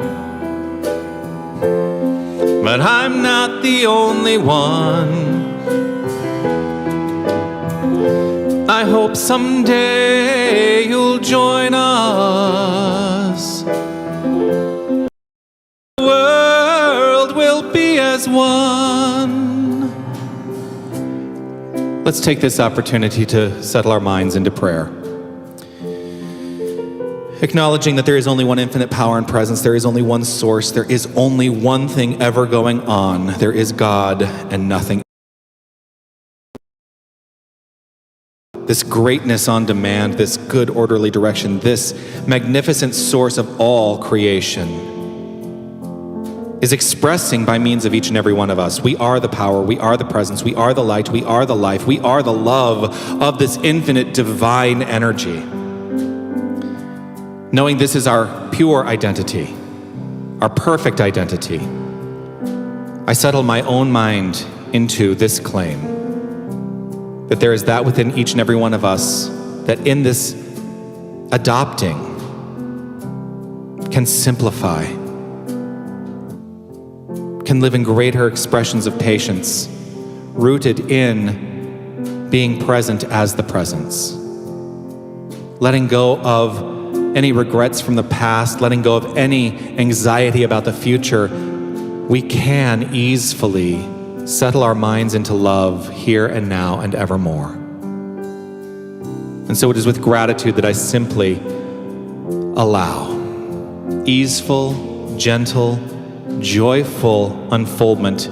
but I'm not the only one. I hope someday you'll join us. The world will be as one. Let's take this opportunity to settle our minds into prayer. Acknowledging that there is only one infinite power and presence, there is only one source, there is only one thing ever going on. There is God and nothing. This greatness on demand, this good orderly direction, this magnificent source of all creation is expressing by means of each and every one of us. We are the power, we are the presence, we are the light, we are the life, we are the love of this infinite divine energy. Knowing this is our pure identity, our perfect identity, I settle my own mind into this claim that there is that within each and every one of us that in this adopting can simplify, can live in greater expressions of patience, rooted in being present as the presence. Letting go of any regrets from the past, letting go of any anxiety about the future, we can easily settle our minds into love here and now and evermore. And so it is with gratitude that I simply allow easeful, gentle, joyful unfoldment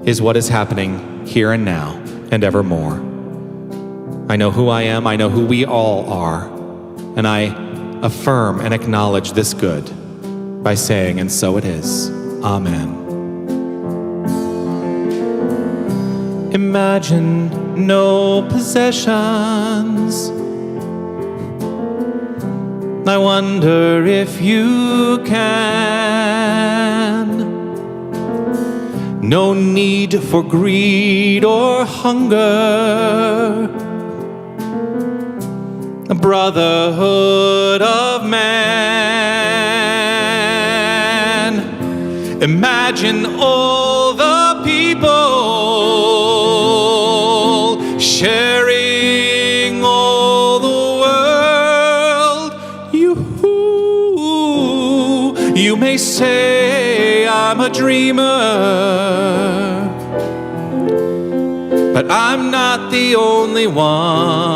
is what is happening here and now and evermore. I know who I am, I know who we all are, and I affirm and acknowledge this good by saying, and so it is. Amen. Imagine no possessions. I wonder if you can. No need for greed or hunger. A brotherhood of man. Imagine all the people sharing all the world. You may say I'm a dreamer, but I'm not the only one.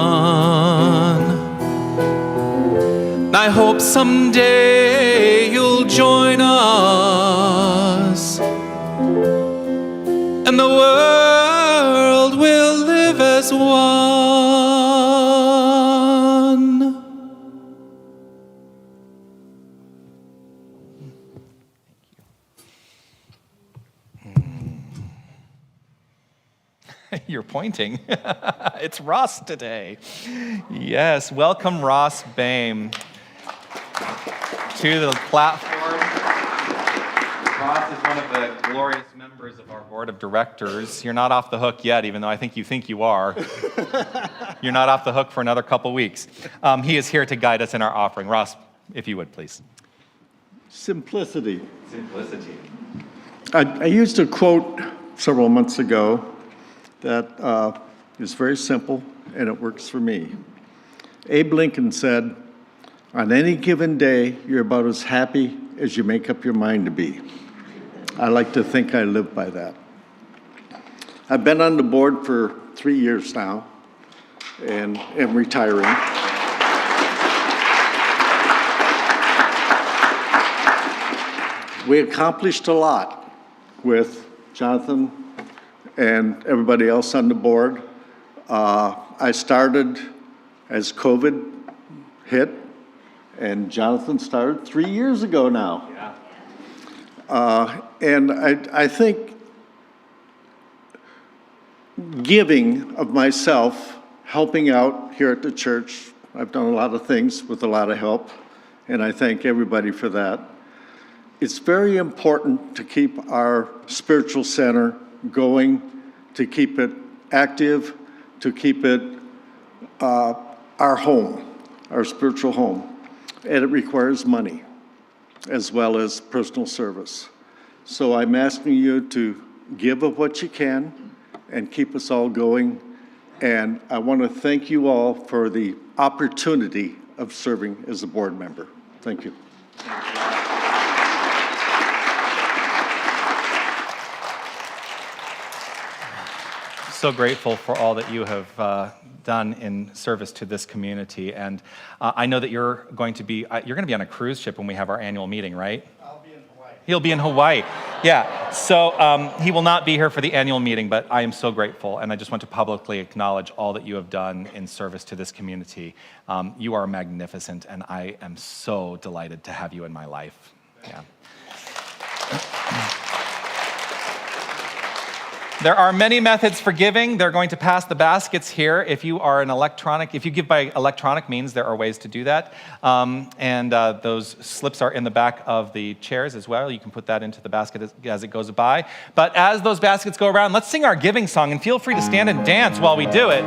I hope someday you'll join us, and the world will live as one. You're pointing. It's Ross today. Yes, welcome Ross Boehm to the platform. Ross is one of the glorious members of our board of directors. You're not off the hook yet, even though I think you are. You're not off the hook for another couple weeks. He is here to guide us in our offering. Ross, if you would, please. Simplicity. Simplicity. I used a quote several months ago that is very simple, and it works for me. Abe Lincoln said, "On any given day, you're about as happy as you make up your mind to be." I like to think I live by that. I've been on the board for 3 years now and am retiring. We accomplished a lot with Jonathan and everybody else on the board. I started as COVID hit, and Jonathan started 3 years ago now. Yeah. And I think giving of myself, helping out here at the church, I've done a lot of things with a lot of help, and I thank everybody for that. It's very important to keep our spiritual center going, to keep it active, to keep it our home. our spiritual home, and it requires money as well as personal service. So I'm asking you to give of what you can and keep us all going. And I want to thank you all for the opportunity of serving as a board member. Thank you. So grateful for all that you have done in service to this community. And I know that you're going to be on a cruise ship when we have our annual meeting, right? I'll be in Hawaii. He'll be in Hawaii. Yeah, so he will not be here for the annual meeting, but I am so grateful, and I just want to publicly acknowledge all that you have done in service to this community. You are magnificent, and I am so delighted to have you in my life. Yeah. There are many methods for giving. They're going to pass the baskets here. If you give by electronic means, there are ways to do that. Those slips are in the back of the chairs as well. You can put that into the basket as it goes by. But as those baskets go around, let's sing our giving song, and feel free to stand and dance while we do it.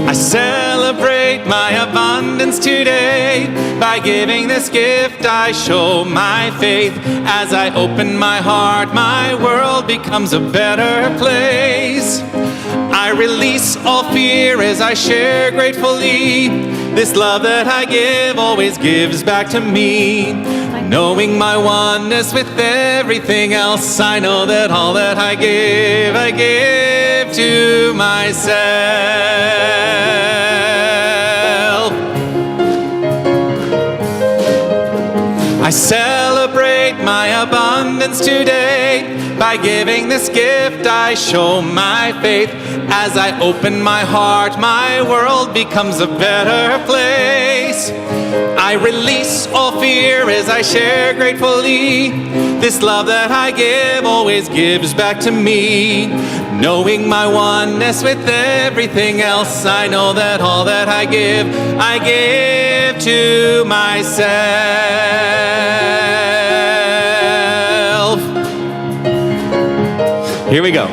I celebrate my abundance today. By giving this gift, I show my faith. As I open my heart, my world becomes a better place. I release all fear as I share gratefully. This love that I give always gives back to me. Knowing my oneness with everything else, I know that all that I give to myself. I celebrate my abundance today. By giving this gift, I show my faith. As I open my heart, my world becomes a better place. I release all fear as I share gratefully. This love that I give always gives back to me. Knowing my oneness with everything else, I know that all that I give to myself. Here we go.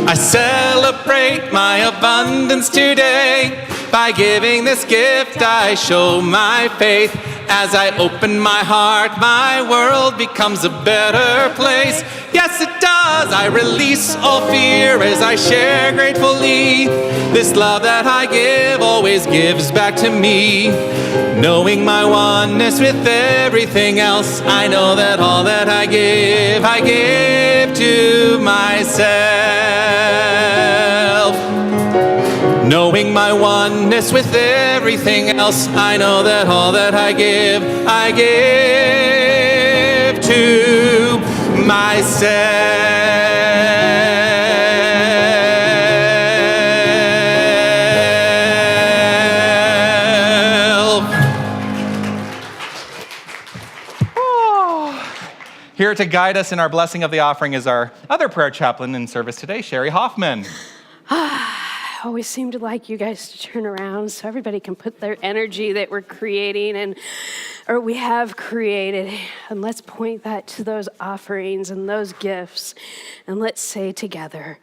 I celebrate my abundance today. By giving this gift, I show my faith. As I open my heart, my world becomes a better place. Yes, it does. I release all fear as I share gratefully. This love that I give always gives back to me. Knowing my oneness with everything else, I know that all that I give to myself. Knowing my oneness with everything else, I know that all that I give to myself. Oh. Here to guide us in our blessing of the offering is our other prayer chaplain in service today, Sherry Hoffman. Always seem to like you guys to turn around so everybody can put their energy that we're creating or we have created, and let's point that to those offerings and those gifts, and let's say together,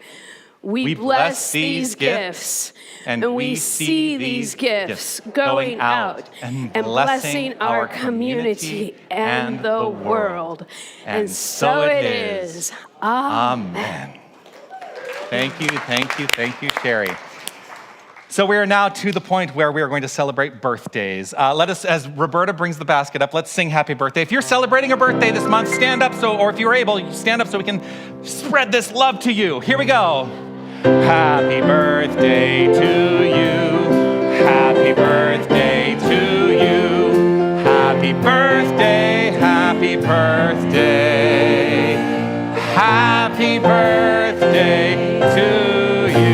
we bless these gifts, and we see these gifts going out and blessing our community and the world. And so it is. Amen. Thank you, Sherry. So we are now to the point where we are going to celebrate birthdays. Let us, as Roberta brings the basket up, let's sing happy birthday. If you're celebrating a birthday this month, stand up, or if you're able, you stand up so we can spread this love to you. Here we go. Happy birthday to you. Happy birthday to you. Happy birthday, happy birthday. Happy birthday to you.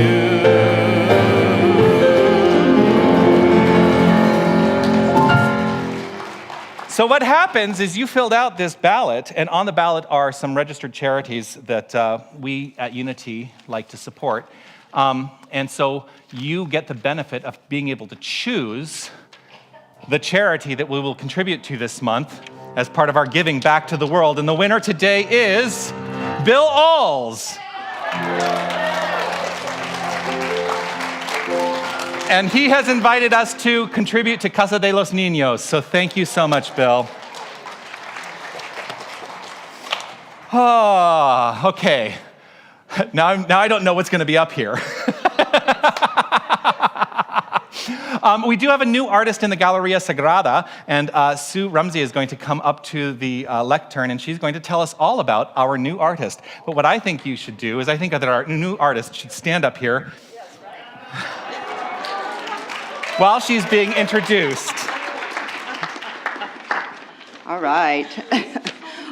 So what happens is you filled out this ballot, and on the ballot are some registered charities that we at Unity like to support. And so you get the benefit of being able to choose the charity that we will contribute to this month as part of our giving back to the world. And the winner today is Bill Alls. And he has invited us to contribute to Casa de los Niños. So thank you so much, Bill. Oh, okay. Now I don't know what's going to be up here. We do have a new artist in the Galleria Sagrada, and Sue Rumsey is going to come up to the lectern, and she's going to tell us all about our new artist. But what I think you should do is I think that our new artist should stand up here while she's being introduced. All right.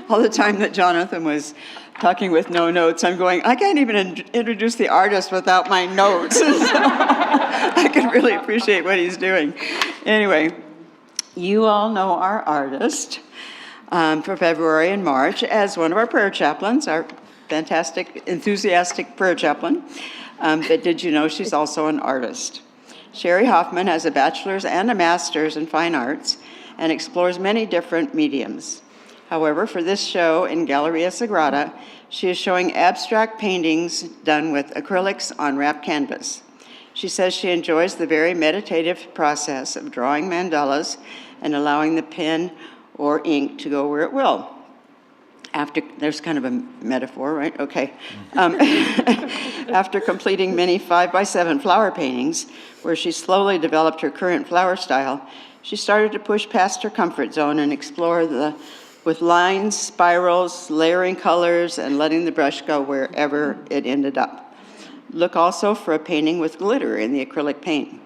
All the time that Jonathan was talking with no notes, I'm going, I can't even introduce the artist without my notes. So I can really appreciate what he's doing. Anyway, you all know our artist for February and March as one of our prayer chaplains, our fantastic, enthusiastic prayer chaplain. But did you know she's also an artist? Sherry Hoffman has a bachelor's and a master's in fine arts and explores many different mediums. However, for this show in Galleria Sagrada, she is showing abstract paintings done with acrylics on wrapped canvas. She says she enjoys the very meditative process of drawing mandalas and allowing the pen or ink to go where it will. There's kind of a metaphor, right? Okay. After completing many 5x7 flower paintings, where she slowly developed her current flower style, she started to push past her comfort zone and explore with lines, spirals, layering colors, and letting the brush go wherever it ended up. Look also for a painting with glitter in the acrylic paint.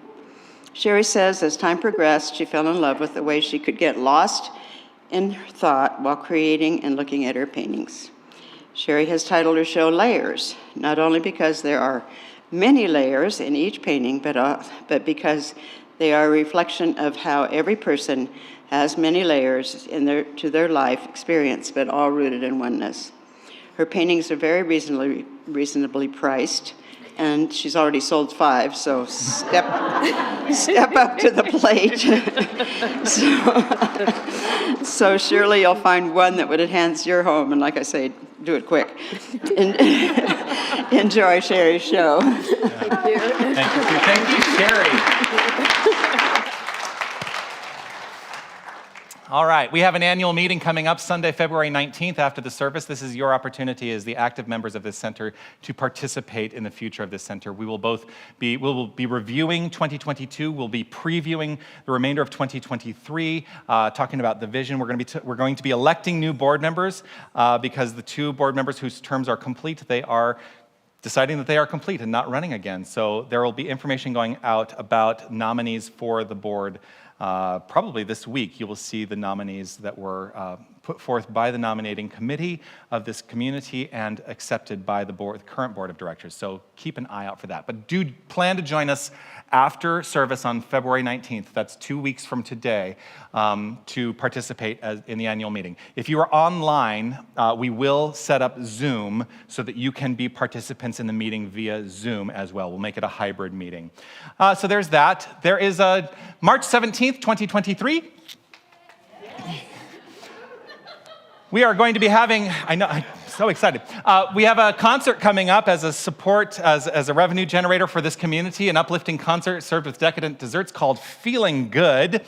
Sherry says as time progressed, she fell in love with the way she could get lost in her thought while creating and looking at her paintings. Sherry has titled her show Layers, not only because there are many layers in each painting, but because they are a reflection of how every person has many layers to their life experience, but all rooted in oneness. Her paintings are very reasonably priced, and she's already sold 5, so step up to the plate. So surely you'll find one that would enhance your home, and like I say, do it quick. Enjoy Sherry's show. Thank you, Sherry. All right, we have an annual meeting coming up Sunday, February 19th after the service. This is your opportunity as the active members of this center to participate in the future of this center. We will be reviewing 2022. We'll be previewing the remainder of 2023, talking about the vision. We're going to be electing new board members because the 2 board members whose terms are complete, they are deciding that they are complete and not running again. So there will be information going out about nominees for the board. Probably this week, you will see the nominees that were put forth by the nominating committee of this community and accepted by the current board of directors. So keep an eye out for that. But do plan to join us after service on February 19th. That's 2 weeks from today to participate in the annual meeting. If you are online, we will set up Zoom so that you can be participants in the meeting via Zoom as well. We'll make it a hybrid meeting. So there's that. There is March 17th, 2023. We are going to be having, I'm so excited. We have a concert coming up as a support, as a revenue generator for this community, an uplifting concert served with decadent desserts called Feeling Good.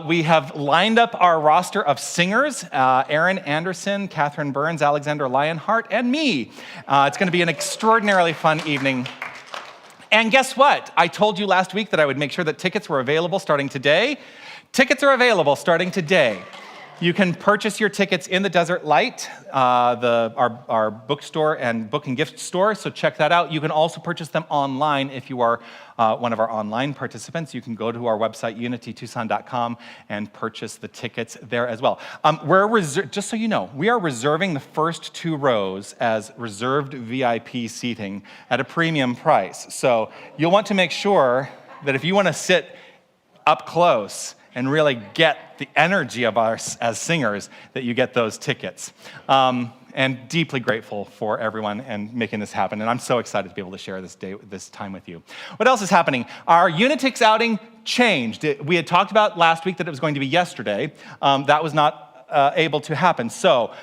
We have lined up our roster of singers, Aaron Anderson, Catherine Burns, Alexander Lionheart, and me. It's going to be an extraordinarily fun evening. And guess what? I told you last week that I would make sure that tickets were available starting today. Tickets are available starting today. You can purchase your tickets in the Desert Light, our bookstore and book and gift store, so check that out. You can also purchase them online if you are one of our online participants. You can go to our website, unitytucson.com, and purchase the tickets there as well. Just so you know, we are reserving the first 2 rows as reserved VIP seating at a premium price. So you'll want to make sure that if you want to sit up close and really get the energy of us as singers, that you get those tickets. And deeply grateful for everyone and making this happen. And I'm so excited to be able to share this time with you. What else is happening? Our Unitix outing changed. We had talked about last week that it was going to be yesterday. That was not able to happen. So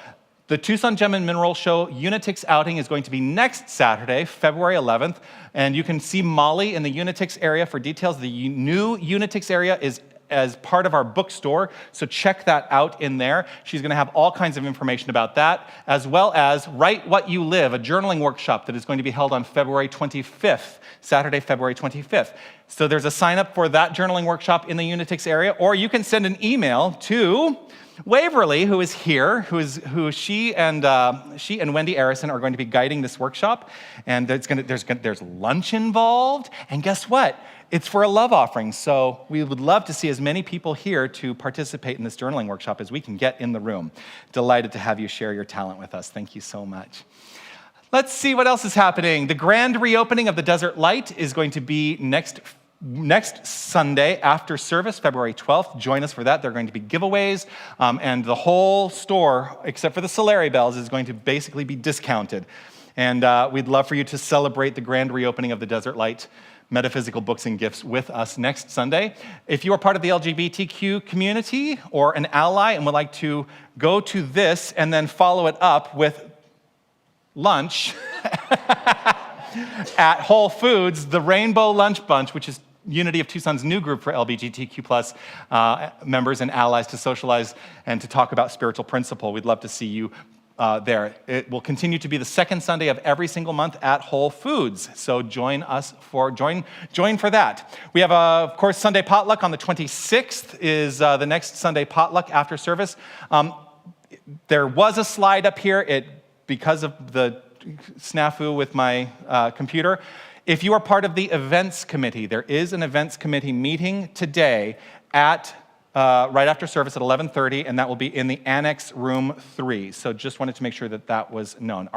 The Tucson Gem and Mineral Show Unitix outing is going to be next Saturday, February 11th, and you can see Molly in the Unitix area for details. The new Unitix area is as part of our bookstore, so check that out in there. She's gonna have all kinds of information about that, as well as Write What You Live, a journaling workshop that is going to be held on February 25th, Saturday, February 25th. So there's a sign up for that journaling workshop in the Unitix area, or you can send an email to Waverly, who is here, she and Wendy Arison are going to be guiding this workshop, and there's lunch involved, and guess what? It's for a love offering, so we would love to see as many people here to participate in this journaling workshop as we can get in the room. Delighted to have you share your talent with us. Thank you so much. Let's see what else is happening. The grand reopening of the Desert Light is going to be next Sunday after service, February 12th. Join us for that. There are going to be giveaways, and the whole store, except for the Solari bells, is going to basically be discounted. And we'd love for you to celebrate the grand reopening of the Desert Light Metaphysical Books and Gifts with us next Sunday. If you are part of the LGBTQ community or an ally and would like to go to this and then follow it up with lunch at Whole Foods, the Rainbow Lunch Bunch, which is Unity of Tucson's new group for LGBTQ+ members and allies to socialize and to talk about spiritual principle. We'd love to see you there. It will continue to be the second Sunday of every single month at Whole Foods. So join for that. We have, of course, Sunday potluck on the 26th is the next Sunday potluck after service. There was a slide up here because of the snafu with my computer. If you are part of the events committee, there is an events committee meeting today at right after service at 11:30, and that will be in the Annex Room 3. So just wanted to make sure that that was known.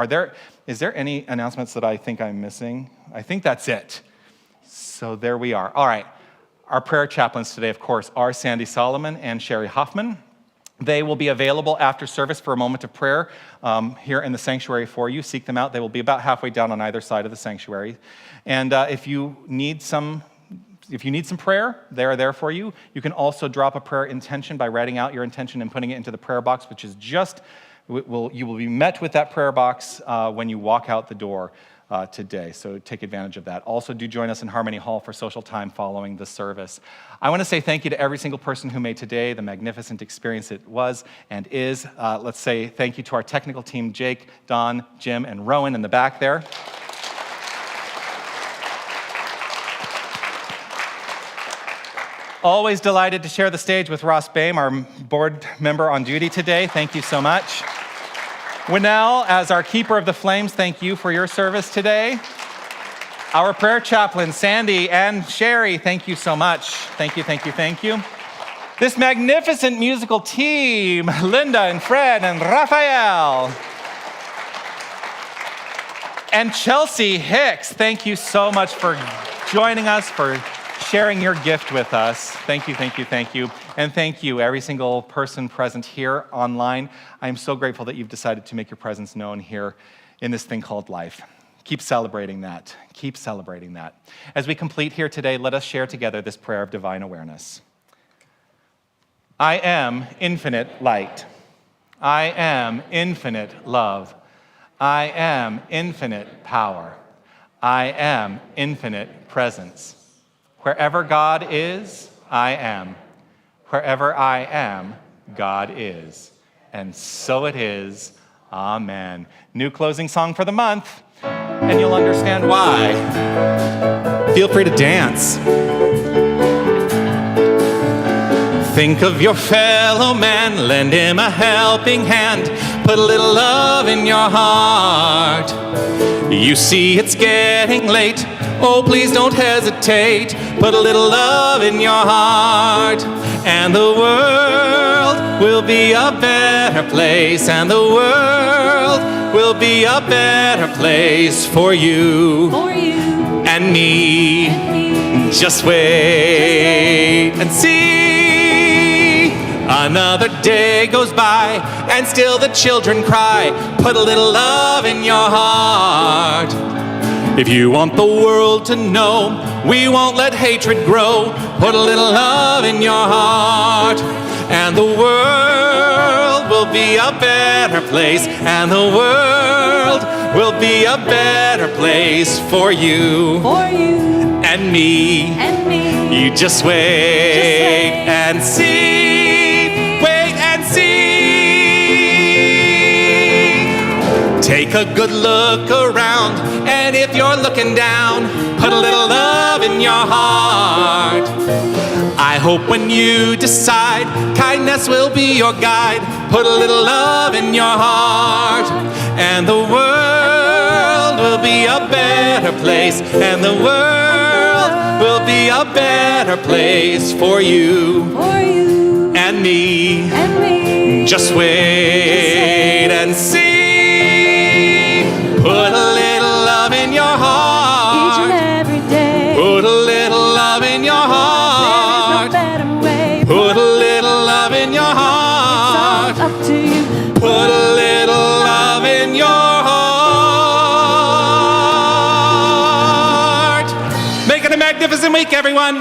Is there any announcements that I think I'm missing? I think that's it. So there we are. All right. Our prayer chaplains today, of course, are Sandy Solomon and Sherry Hoffman. They will be available after service for a moment of prayer here in the sanctuary for you. Seek them out. They will be about halfway down on either side of the sanctuary. And if you need some prayer, they are there for you. You can also drop a prayer intention by writing out your intention and putting it into the prayer box, which is you will be met with that prayer box when you walk out the door today. So take advantage of that. Also, do join us in Harmony Hall for social time following the service. I want to say thank you to every single person who made today the magnificent experience it was and is. Let's say thank you to our technical team, Jake, Don, Jim, and Rowan in the back there. Always delighted to share the stage with Ross Boehm, our board member on duty today. Thank you so much. Winnell, as our keeper of the flames, thank you for your service today. Our prayer chaplain, Sandy and Sherry, thank you so much. Thank you, thank you, thank you. This magnificent musical team, Linda and Fred and Raphael. And Chelsea Hicks, thank you so much for joining us, for sharing your gift with us. Thank you, thank you, thank you. And thank you, every single person present here online. I am so grateful that you've decided to make your presence known here in this thing called life. Keep celebrating that. Keep celebrating that. As we complete here today, let us share together this prayer of divine awareness. I am infinite light. I am infinite love. I am infinite power. I am infinite presence. Wherever God is, I am. Wherever I am, God is. And so it is. Amen. New closing song for the month, and you'll understand why. Feel free to dance. Think of your fellow man, lend him a helping hand. Put a little love in your heart. You see it's getting late. Oh, please don't hesitate. Put a little love in your heart. And the world will be a better place. And the world will be a better place for you. And me. Just wait and see. Another day goes by and still the children cry. Put a little love in your heart. If you want the world to know, we won't let hatred grow. Put a little love in your heart, and the world will be a better place, and the world will be a better place for you For you and me. and me. You just wait and see. Wait and see. Take a good look around, and if you're looking down, put a little love in your heart. I hope when you decide kindness will be your guide, put a little love in your heart, and the world will be a better place, and the world will be a better place for you For you and me. and me. Just wait and see. Put a little love in your Each and heart. every day. Put a little love in your There is heart. no better way. Put a little love in your heart. Up to you. Put a little love in your heart. Make it a magnificent week, everyone.